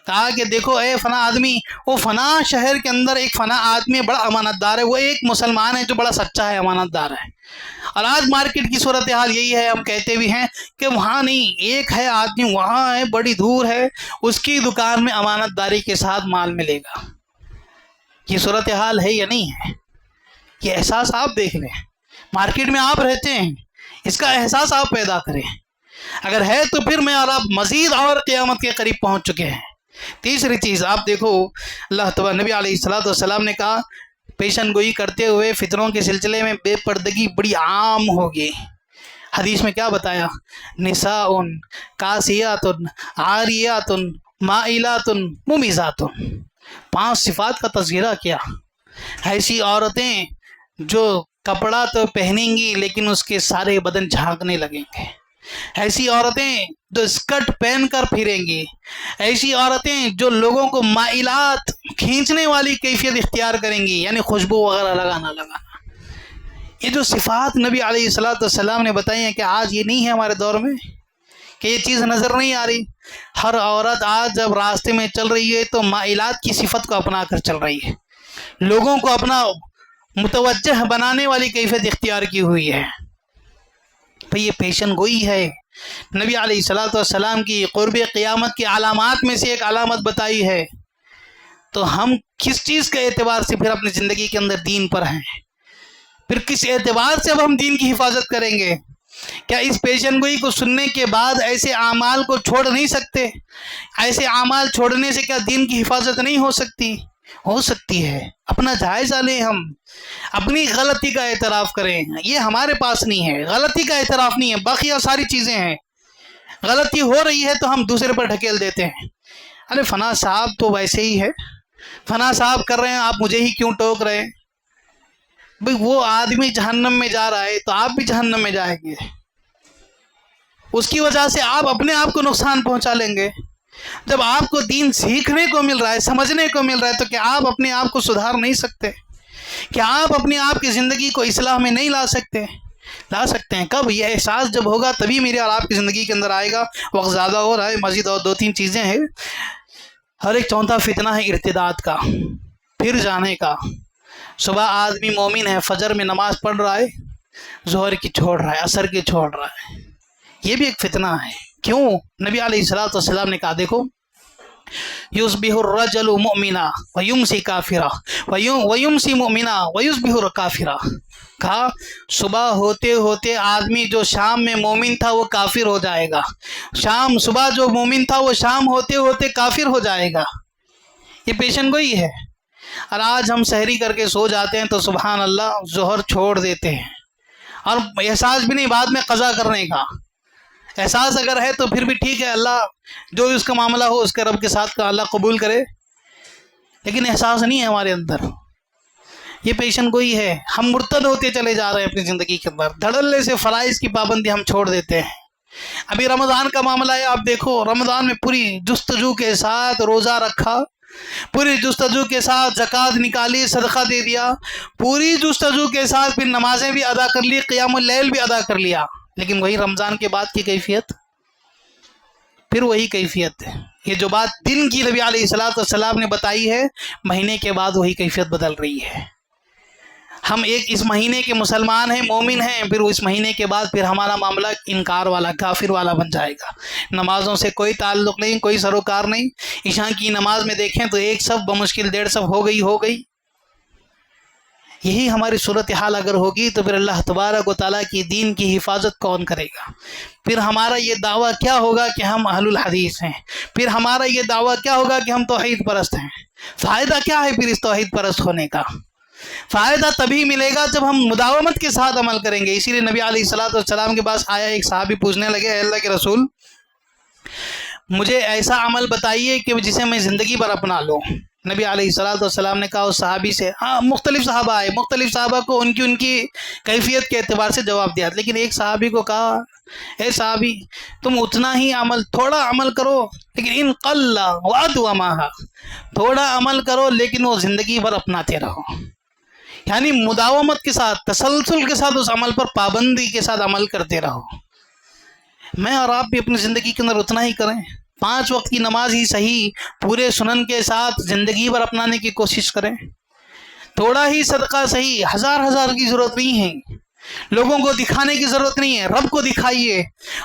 کہا کہ دیکھو اے فنا آدمی، وہ فنا شہر کے اندر ایک فنا آدمی بڑا امانت دار ہے، وہ ایک مسلمان ہے جو بڑا سچا ہے، امانت دار ہے۔ اور آج مارکیٹ کی صورتحال یہی ہے، ہم کہتے بھی ہیں کہ وہاں نہیں، ایک ہے آدمی وہاں ہے، بڑی دور ہے، اس کی دکان میں امانت داری کے ساتھ مال ملے گا۔ یہ صورتحال ہے یا نہیں ہے؟ یہ احساس آپ دیکھ لیں، مارکیٹ میں آپ رہتے ہیں، اس کا احساس آپ پیدا کریں۔ اگر ہے تو پھر میں اور آپ مزید اور قیامت کے قریب پہنچ چکے ہیں۔ تیسری چیز آپ دیکھو، اللہ تعالیٰ نبی علیہ السلام نے کہا پیشن گوئی کرتے ہوئے فطروں کے سلسلے میں بے پردگی بڑی عام ہوگی۔ حدیث میں کیا بتایا؟ نساء کاسیات عاریات مائلات ممیزات، 5 صفات کا تذکرہ کیا۔ ایسی عورتیں جو کپڑا تو پہنیں گی لیکن اس کے سارے بدن جھانکنے لگیں گے، ایسی عورتیں جو اسکرٹ پہن کر پھریں گی، ایسی عورتیں جو لوگوں کو مائلات کھینچنے والی کیفیت اختیار کریں گی، یعنی خوشبو وغیرہ لگانا۔ یہ جو صفات نبی علیہ السلام نے بتائی ہیں کہ آج یہ نہیں ہے ہمارے دور میں، کہ یہ چیز نظر نہیں آ رہی۔ ہر عورت آج جب راستے میں چل رہی ہے تو مائلات کی صفت کو اپنا کر چل رہی ہے، لوگوں کو اپنا متوجہ بنانے والی کیفیت اختیار کی ہوئی ہے۔ بھئی یہ پیشن گوئی ہے۔ نبی علیہ السلام کی قرب قیامت کی علامات میں سے ایک علامت بتائی ہے، تو ہم کس چیز کے اعتبار سے پھر اپنی زندگی کے اندر دین پر ہیں؟ پھر کس اعتبار سے اب ہم دین کی حفاظت کریں گے؟ کیا اس پیشن گوئی کو سننے کے بعد ایسے اعمال کو چھوڑ نہیں سکتے؟ ایسے اعمال چھوڑنے سے کیا دین کی حفاظت نہیں ہو سکتی؟ ہو سکتی ہے۔ اپنا جائزہ لیں، ہم اپنی غلطی کا اعتراف کریں۔ یہ ہمارے پاس نہیں ہے، غلطی کا اعتراف نہیں ہے، باقی ساری چیزیں ہیں۔ غلطی ہو رہی ہے تو ہم دوسرے پر ڈھکیل دیتے ہیں، ارے فنا صاحب تو ویسے ہی ہے، فنا صاحب کر رہے ہیں، آپ مجھے ہی کیوں ٹوک رہے ہیں؟ بھئی وہ آدمی جہنم میں جا رہا ہے تو آپ بھی جہنم میں جائیں گے، اس کی وجہ سے آپ اپنے آپ کو نقصان پہنچا لیں گے۔ جب آپ کو دین سیکھنے کو مل رہا ہے، سمجھنے کو مل رہا ہے، تو کیا آپ اپنے آپ کو سدھار نہیں سکتے؟ کیا آپ اپنے آپ کی زندگی کو اصلاح میں نہیں لا سکتے؟ لا سکتے ہیں۔ کب؟ یہ احساس جب ہوگا تبھی میرے اور آپ کی زندگی کے اندر آئے گا۔ وقت زیادہ ہو رہا ہے، مزید اور 2-3 چیزیں ہیں۔ ہر ایک چوتھا فتنہ ہے ارتداد کا، پھر جانے کا۔ صبح آدمی مومن ہے، فجر میں نماز پڑھ رہا ہے، ظہر کی چھوڑ رہا ہے، عصر کی چھوڑ رہا ہے، یہ بھی ایک فتنہ ہے۔ کیوں؟ نبی علیہ السلام نے کہا دیکھو، یصبح الرجل مؤمنا ویمسی کافرا ویمسی مؤمنا ویصبح کافرا۔ کہا صبح ہوتے ہوتے آدمی جو شام میں مومن تھا وہ کافر ہو جائے گا، صبح جو مومن تھا وہ شام ہوتے ہوتے کافر ہو جائے گا۔ یہ پیشن گوئی ہے۔ اور آج ہم سحری کر کے سو جاتے ہیں تو سبحان اللہ ظہر چھوڑ دیتے ہیں، اور احساس بھی نہیں بعد میں قضا کرنے کا۔ احساس اگر ہے تو پھر بھی ٹھیک ہے، اللہ جو اس کا معاملہ ہو اس کے رب کے ساتھ کا اللہ قبول کرے، لیکن احساس نہیں ہے ہمارے اندر۔ یہ پیشن گوئی ہے۔ ہم مرتد ہوتے چلے جا رہے ہیں اپنی زندگی کے اندر، دھڑلے سے فرائض کی پابندی ہم چھوڑ دیتے ہیں۔ ابھی رمضان کا معاملہ ہے، آپ دیکھو رمضان میں پوری جستجو کے ساتھ روزہ رکھا، پوری جستجو کے ساتھ زکوٰۃ نکالی، صدقہ دے دیا، پوری جستجو کے ساتھ پھر نمازیں بھی ادا کر لی، قیام اللیل بھی ادا کر لیا، لیکن وہی رمضان کے بعد کی کیفیت، پھر وہی کیفیت ہے۔ یہ جو بات دن کی نبی علیہ السلام نے بتائی ہے، مہینے کے بعد وہی کیفیت بدل رہی ہے۔ ہم ایک اس مہینے کے مسلمان ہیں، مومن ہیں، پھر اس مہینے کے بعد پھر ہمارا معاملہ انکار والا، کافر والا بن جائے گا۔ نمازوں سے کوئی تعلق نہیں، کوئی سروکار نہیں۔ عشاء کی نماز میں دیکھیں تو ایک صف بمشکل 1.5 صف ہو گئی۔ یہی ہماری صورتحال اگر ہوگی تو پھر اللہ تبارک و تعالیٰ کی دین کی حفاظت کون کرے گا؟ پھر ہمارا یہ دعویٰ کیا ہوگا کہ ہم اہل الحدیث ہیں؟ پھر ہمارا یہ دعویٰ کیا ہوگا کہ ہم توحید پرست ہیں؟ فائدہ کیا ہے پھر اس توحید پرست ہونے کا؟ فائدہ تبھی ملے گا جب ہم مداومت کے ساتھ عمل کریں گے۔ اسی لیے نبی علیہ السلام کے پاس آیا ایک صحابی، پوچھنے لگے اے اللہ کے رسول، مجھے ایسا عمل بتائیے کہ جسے میں زندگی بھر اپنا لوں۔ نبی علیہ السلام نے کہا اس صحابی سے، مختلف صحابہ آئے، مختلف صحابہ کو ان کی کیفیت کے اعتبار سے جواب دیا، لیکن ایک صحابی کو کہا اے صحابی تم اتنا ہی عمل، تھوڑا عمل کرو، لیکن ان قل وادومھا، تھوڑا عمل کرو لیکن وہ زندگی بھر اپناتے رہو، یعنی مداومت کے ساتھ، تسلسل کے ساتھ اس عمل پر پابندی کے ساتھ عمل کرتے رہو۔ میں اور آپ بھی اپنی زندگی کے اندر اتنا ہی کریں، 5 وقت کی نماز ہی صحیح پورے سنن کے ساتھ زندگی بھر اپنانے کی کوشش کریں. تھوڑا ہی صدقہ صحیح، ہزار کی ضرورت نہیں ہے، لوگوں کو دکھانے کی ضرورت نہیں ہے، رب کو دکھائیے.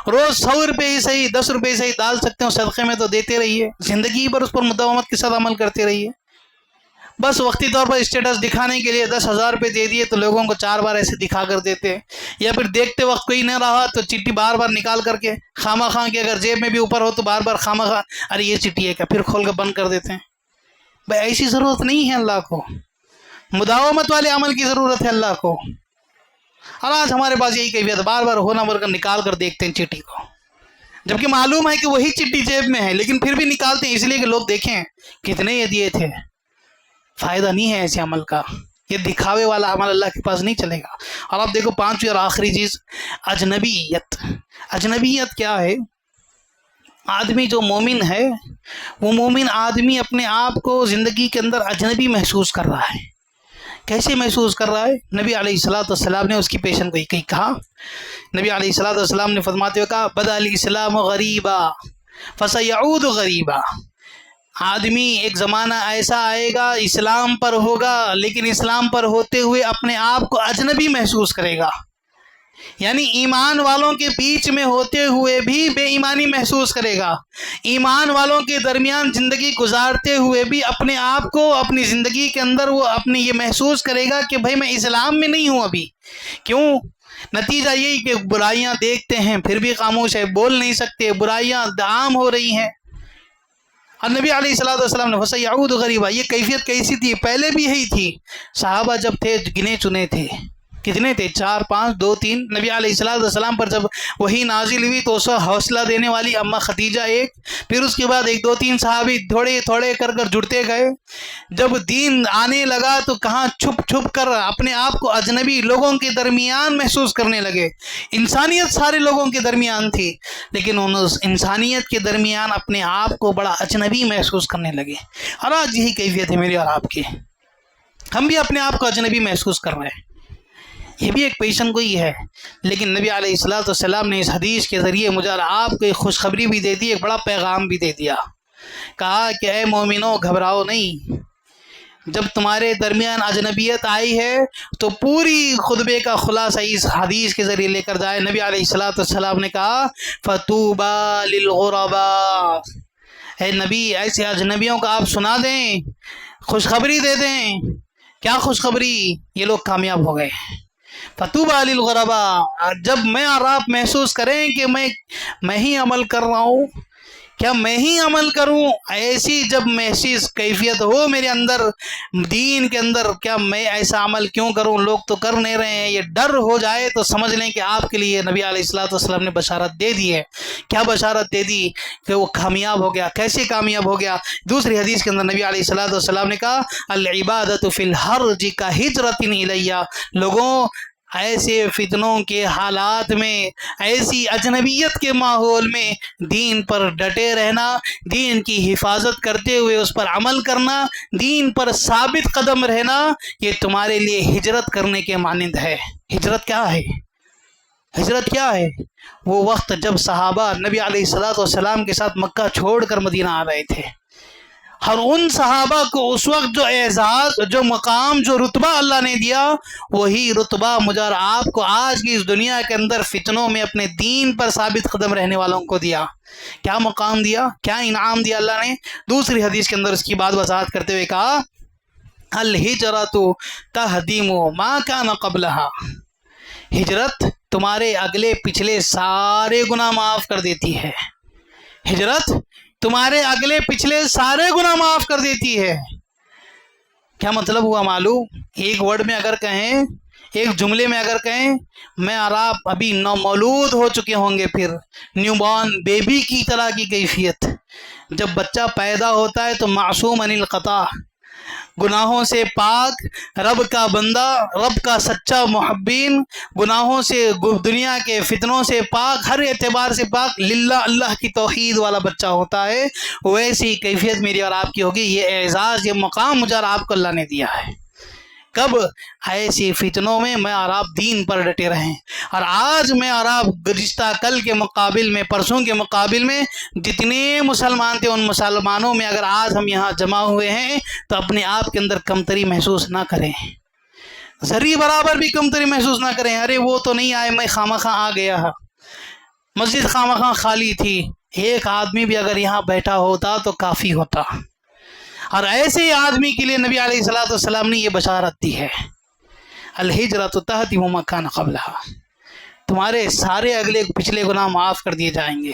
روز 100 روپے ہی صحیح، 10 روپے ہی صحیح ڈال سکتے ہو صدقے میں تو دیتے رہیے، زندگی پر اس پر مداومت کے ساتھ عمل کرتے رہیے. بس وقتی طور پر اسٹیٹس دکھانے کے لیے 10,000 روپے دے دیے تو لوگوں کو 4 بار ایسے دکھا کر دیتے ہیں، یا پھر دیکھتے وقت کوئی نہ رہا تو چٹھی بار بار نکال کر کے خامہ خواہ کے اگر جیب میں بھی اوپر ہو تو بار بار خامہ خواہ ارے یہ چٹھی ہے کیا، پھر کھول کر بند کر دیتے ہیں. بھائی ایسی ضرورت نہیں ہے اللہ کو، مداومت والے عمل کی ضرورت ہے اللہ کو. اور آج ہمارے پاس یہی کیفیت، بار بار ہونا بھر کر نکال کر دیکھتے ہیں چٹھی کو، جبکہ معلوم ہے کہ وہی چٹھی جیب میں ہے، لیکن پھر بھی نکالتے ہیں اس لیے کہ لوگ دیکھیں کتنے یہ دیے تھے. فائدہ نہیں ہے ایسے عمل کا، یہ دکھاوے والا عمل اللہ کے پاس نہیں چلے گا. اور آپ دیکھو 5ویں اور آخری چیز اجنبیت. اجنبیت کیا ہے؟ آدمی جو مومن ہے وہ مومن آدمی اپنے آپ کو زندگی کے اندر اجنبی محسوس کر رہا ہے. کیسے محسوس کر رہا ہے؟ نبی علیہ الصلوۃ والسلام نے اس کی پیشن گوئی کہا. نبی علیہ الصلوۃ والسلام نے فرماتے ہوئے کہا بدا الاسلام غریبا فسیعود غریبا. آدمی ایک زمانہ ایسا آئے گا اسلام پر ہوگا لیکن اسلام پر ہوتے ہوئے اپنے آپ کو اجنبی محسوس کرے گا، یعنی ایمان والوں کے بیچ میں ہوتے ہوئے بھی بے ایمانی محسوس کرے گا، ایمان والوں کے درمیان زندگی گزارتے ہوئے بھی اپنے آپ کو اپنی زندگی کے اندر وہ اپنے یہ محسوس کرے گا کہ بھائی میں اسلام میں نہیں ہوں ابھی. کیوں؟ نتیجہ یہی کہ برائیاں دیکھتے ہیں پھر بھی خاموش ہے، بول نہیں سکتے، برائیاں عام ہو رہی ہیں. اور نبی علیہ الصلوۃ والسلام نے فسیعود غریبا، یہ کیفیت کیسی تھی؟ پہلے بھی یہی تھی. صحابہ جب تھے گنے چنے تھے، کتنے تھے؟ 4 5 2 3. نبی علیہ الصلوۃ والسلام پر جب وہی نازل ہوئی تو اس حوصلہ دینے والی اما خدیجہ ایک، پھر اس کے بعد 1 2 3 صحابی تھوڑے تھوڑے کر جڑتے گئے. جب دین آنے لگا تو کہاں چھپ چھپ کر اپنے آپ کو اجنبی لوگوں کے درمیان محسوس کرنے لگے. انسانیت سارے لوگوں کے درمیان تھی لیکن اس انسانیت کے درمیان اپنے آپ کو بڑا اجنبی محسوس کرنے لگے. اور آج یہی کیفیت ہے میری اور آپ کی، ہم بھی اپنے آپ کو اجنبی محسوس کر رہے ہیں. یہ بھی ایک پیشن گوئی ہے، لیکن نبی علیہ الصلوۃ والسلام نے اس حدیث کے ذریعے مجھے اور آپ کو ایک خوشخبری بھی دے دی، ایک بڑا پیغام بھی دے دیا. کہا کہ اے مومنو گھبراؤ نہیں، جب تمہارے درمیان اجنبیت آئی ہے تو پوری خطبے کا خلاصہ اس حدیث کے ذریعے لے کر جائے. نبی علیہ الصلوۃ والسلام نے کہا فطوبی للغرباء، اے نبی ایسے اجنبیوں کا آپ سنا دیں، خوشخبری دے دیں. کیا خوشخبری؟ یہ لوگ کامیاب ہو گئے. فطوبی للغرباء، جب میں اور آپ محسوس کریں کہ میں ہی عمل کر رہا ہوں، کیا میں ہی عمل کروں، ایسی جب محسوس کیفیت ہو میرے اندر دین کے اندر، کیا میں ایسا عمل کیوں کروں، لوگ تو کر نہیں رہے ہیں، یہ ڈر ہو جائے تو سمجھ لیں کہ آپ کے لیے نبی علیہ الصلوۃ والسلام نے بشارت دے دی ہے. کیا بشارت دے دی؟ کہ وہ کامیاب ہو گیا. کیسے کامیاب ہو گیا؟ دوسری حدیث کے اندر نبی علیہ الصلوۃ والسلام نے کہا العبادۃ فی الحرج کہجرۃ الیہ. لوگوں ایسے فتنوں کے حالات میں، ایسی اجنبیت کے ماحول میں دین پر ڈٹے رہنا، دین کی حفاظت کرتے ہوئے اس پر عمل کرنا، دین پر ثابت قدم رہنا، یہ تمہارے لیے ہجرت کرنے کے مانند ہے. ہجرت کیا ہے؟ ہجرت کیا ہے؟ وہ وقت جب صحابہ نبی علیہ الصلوۃ والسلام کے ساتھ مکہ چھوڑ کر مدینہ آ رہے تھے، اور ان صحابہ کو اس وقت جو اعزاز، جو مقام، جو رتبہ اللہ نے دیا، وہی رتبہ مجھے اور آپ کو آج کی اس دنیا کے اندر فتنوں میں اپنے دین پر ثابت قدم رہنے والوں کو دیا. کیا مقام دیا، کیا انعام دیا اللہ نے؟ دوسری حدیث کے اندر اس کی بات وضاحت کرتے ہوئے کہا الہجرۃ تہدم ما کان قبلہا. ہجرت تمہارے اگلے پچھلے سارے گناہ معاف کر دیتی ہے. ہجرت تمہارے اگلے پچھلے سارے گناہ معاف کر دیتی ہے. کیا مطلب ہوا معلوم؟ ایک ورڈ میں اگر کہیں، ایک جملے میں اگر کہیں، میں اور آپ ابھی نومولود ہو چکے ہوں گے، پھر نیو بورن بیبی کی طرح کی کیفیت. جب بچہ پیدا ہوتا ہے تو معصوم عن الخطا، گناہوں سے پاک، رب کا بندہ، رب کا سچا محبین، گناہوں سے، دنیا کے فتنوں سے پاک، ہر اعتبار سے پاک، للہ اللہ کی توحید والا بچہ ہوتا ہے. ویسی کیفیت میری اور آپ کی ہوگی. یہ اعزاز، یہ مقام مجھے اور آپ کو اللہ نے دیا ہے. کب؟ ایسے فتنوں میں میں اور آپ دین پر ڈٹے رہیں۔ اور آج میں اور آپ گزشتہ کل کے مقابل میں، پرسوں کے مقابل میں جتنے مسلمان تھے، ان مسلمانوں میں اگر آج ہم یہاں جمع ہوئے ہیں تو اپنے آپ کے اندر کمتری محسوس نہ کریں، ذری برابر بھی کمتری محسوس نہ کریں۔ ارے وہ تو نہیں آئے، میں خامخواہ آ گیا، مسجد خامخواہ خالی تھی، ایک آدمی بھی اگر یہاں بیٹھا ہوتا تو کافی ہوتا۔ اور ایسے آدمی کے لیے نبی علیہ الصلوۃ والسلام نے یہ بشارت دی ہے، الہجرۃ تہدم ما کان قبلھا، تمہارے سارے اگلے پچھلے گناہ معاف کر دیے جائیں گے۔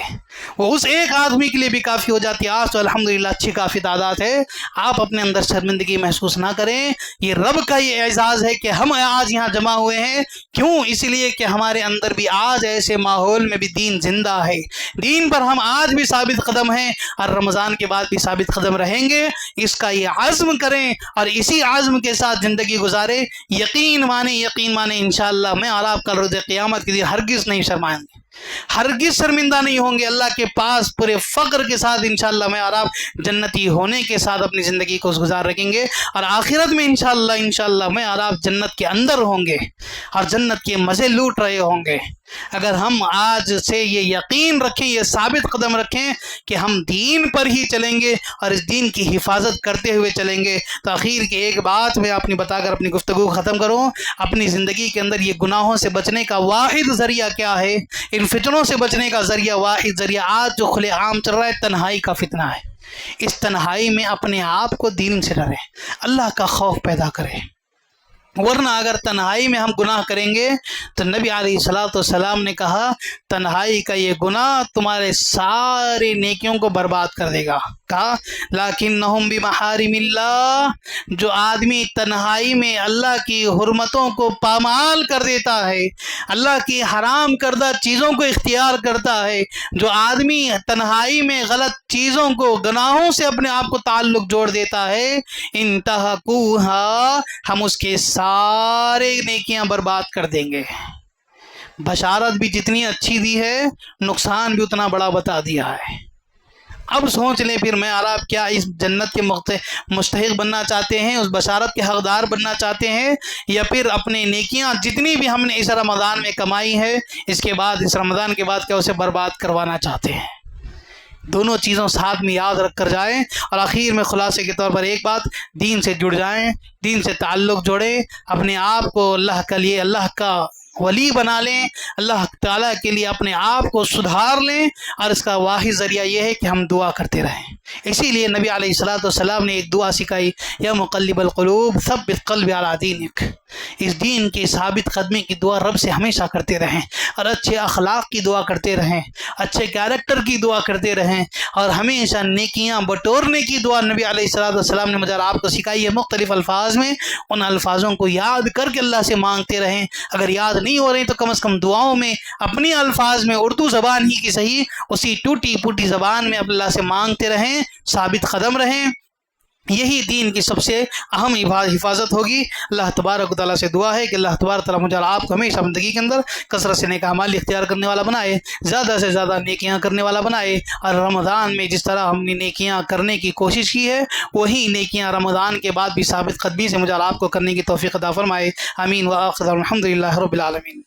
وہ اس ایک آدمی کے لیے بھی کافی ہو جاتی ہے۔ آج تو الحمدللہ اچھی کافی تعداد ہے، آپ اپنے اندر شرمندگی محسوس نہ کریں۔ یہ رب کا یہ اعزاز ہے کہ ہم آج یہاں جمع ہوئے ہیں، کیوں؟ اس لیے کہ ہمارے اندر بھی آج ایسے ماحول میں بھی دین زندہ ہے، دین پر ہم آج بھی ثابت قدم ہیں اور رمضان کے بعد بھی ثابت قدم رہیں گے۔ اس کا یہ عزم کریں اور اسی عزم کے ساتھ زندگی گزاریں۔ یقین مانیں انشاءاللہ میں اور آپ کل روز قیامت کے دن ہرگز نہیں شرمائیں گے، ہرگز شرمندہ نہیں ہوں گے۔ اللہ کے پاس پورے فخر کے ساتھ انشاءاللہ میں اور آپ جنتی ہونے کے ساتھ اپنی زندگی کو گزار رکھیں گے، اور آخرت میں انشاءاللہ میں اور آپ جنت کے اندر ہوں گے اور جنت کے مزے لوٹ رہے ہوں گے۔ اگر ہم آج سے یہ یقین رکھیں، یہ ثابت قدم رکھیں کہ ہم دین پر ہی چلیں گے اور اس دین کی حفاظت کرتے ہوئے چلیں گے، تو آخر کی ایک بات میں اپنی بتا کر اپنی گفتگو ختم کروں۔ اپنی زندگی کے اندر یہ گناہوں سے بچنے کا واحد ذریعہ کیا ہے؟ ان فتنوں سے بچنے کا واحد ذریعہ آج جو کھلے عام چل رہا ہے، تنہائی کا فتنہ ہے۔ اس تنہائی میں اپنے آپ کو دین سے ڈریں، اللہ کا خوف پیدا کریں، ورنہ اگر تنہائی میں ہم گناہ کریں گے تو نبی علیہ الصلوۃ والسلام نے کہا تنہائی کا یہ گناہ تمہارے سارے نیکیوں کو برباد کر دے گا۔ کہا لیکنہم بمحارم اللہ، جو آدمی تنہائی میں اللہ کی حرمتوں کو پامال کر دیتا ہے، اللہ کی حرام کردہ چیزوں کو اختیار کرتا ہے، جو آدمی تنہائی میں غلط چیزوں کو، گناہوں سے اپنے آپ کو تعلق جوڑ دیتا ہے، انتہکوہا، ہم اس کے سارے نیکیاں برباد کر دیں گے۔ بشارت بھی جتنی اچھی دی ہے، نقصان بھی اتنا بڑا بتا دیا ہے۔ اب سوچ لیں پھر میں اور آپ کیا اس جنت کے مستحق بننا چاہتے ہیں، اس بشارت کے حقدار بننا چاہتے ہیں، یا پھر اپنے نیکیاں جتنی بھی ہم نے اس رمضان میں کمائی ہے، اس رمضان کے بعد کیا اسے برباد کروانا چاہتے ہیں؟ دونوں چیزوں ساتھ میں یاد رکھ کر جائیں۔ اور آخر میں خلاصے کے طور پر ایک بات، دین سے جڑ جائیں، دین سے تعلق جوڑیں، اپنے آپ کو اللہ کے لیے اللہ کا ولی بنا لیں، اللہ تعالیٰ کے لیے اپنے آپ کو سدھار لیں، اور اس کا واحد ذریعہ یہ ہے کہ ہم دعا کرتے رہیں۔ اسی لیے نبی علیہ الصلوۃ والسلام نے ایک دعا سکھائی، یا مقلب القلوب ثبت قلبی علی دینک، اس دین کی ثابت قدمی کی دعا رب سے ہمیشہ کرتے رہیں، اور اچھے اخلاق کی دعا کرتے رہیں، اچھے کیریکٹر کی دعا کرتے رہیں، اور ہمیشہ نیکیاں بٹورنے کی دعا نبی علیہ الصلوۃ والسلام نے مجھے آپ کو سکھائی ہے مختلف الفاظ میں۔ ان الفاظوں کو یاد کر کے اللہ سے مانگتے رہیں، اگر یاد نہیں ہو رہے تو کم از کم دعاؤں میں اپنی الفاظ میں، اردو زبان ہی کی صحیح، اسی ٹوٹی پوٹی زبان میں اللہ سے مانگتے رہیں، ثابت قدم رہیں، یہی دین کی سب سے اہم حفاظت ہوگی۔ اللہ تبارک و تعالیٰ سے دعا ہے کہ اللہ تبارک تعالیٰ مجھے آپ کو ہمیشہ زندگی کے اندر کثرت سے نیک اعمال اختیار کرنے والا بنائے، زیادہ سے زیادہ نیکیاں کرنے والا بنائے، اور رمضان میں جس طرح ہم نے نیکیاں کرنے کی کوشش کی ہے، وہی نیکیاں رمضان کے بعد بھی ثابت قدمی سے مجھے آپ کو کرنے کی توفیق عطا فرمائے۔ آمین وآخر الحمدللہ رب العالمین۔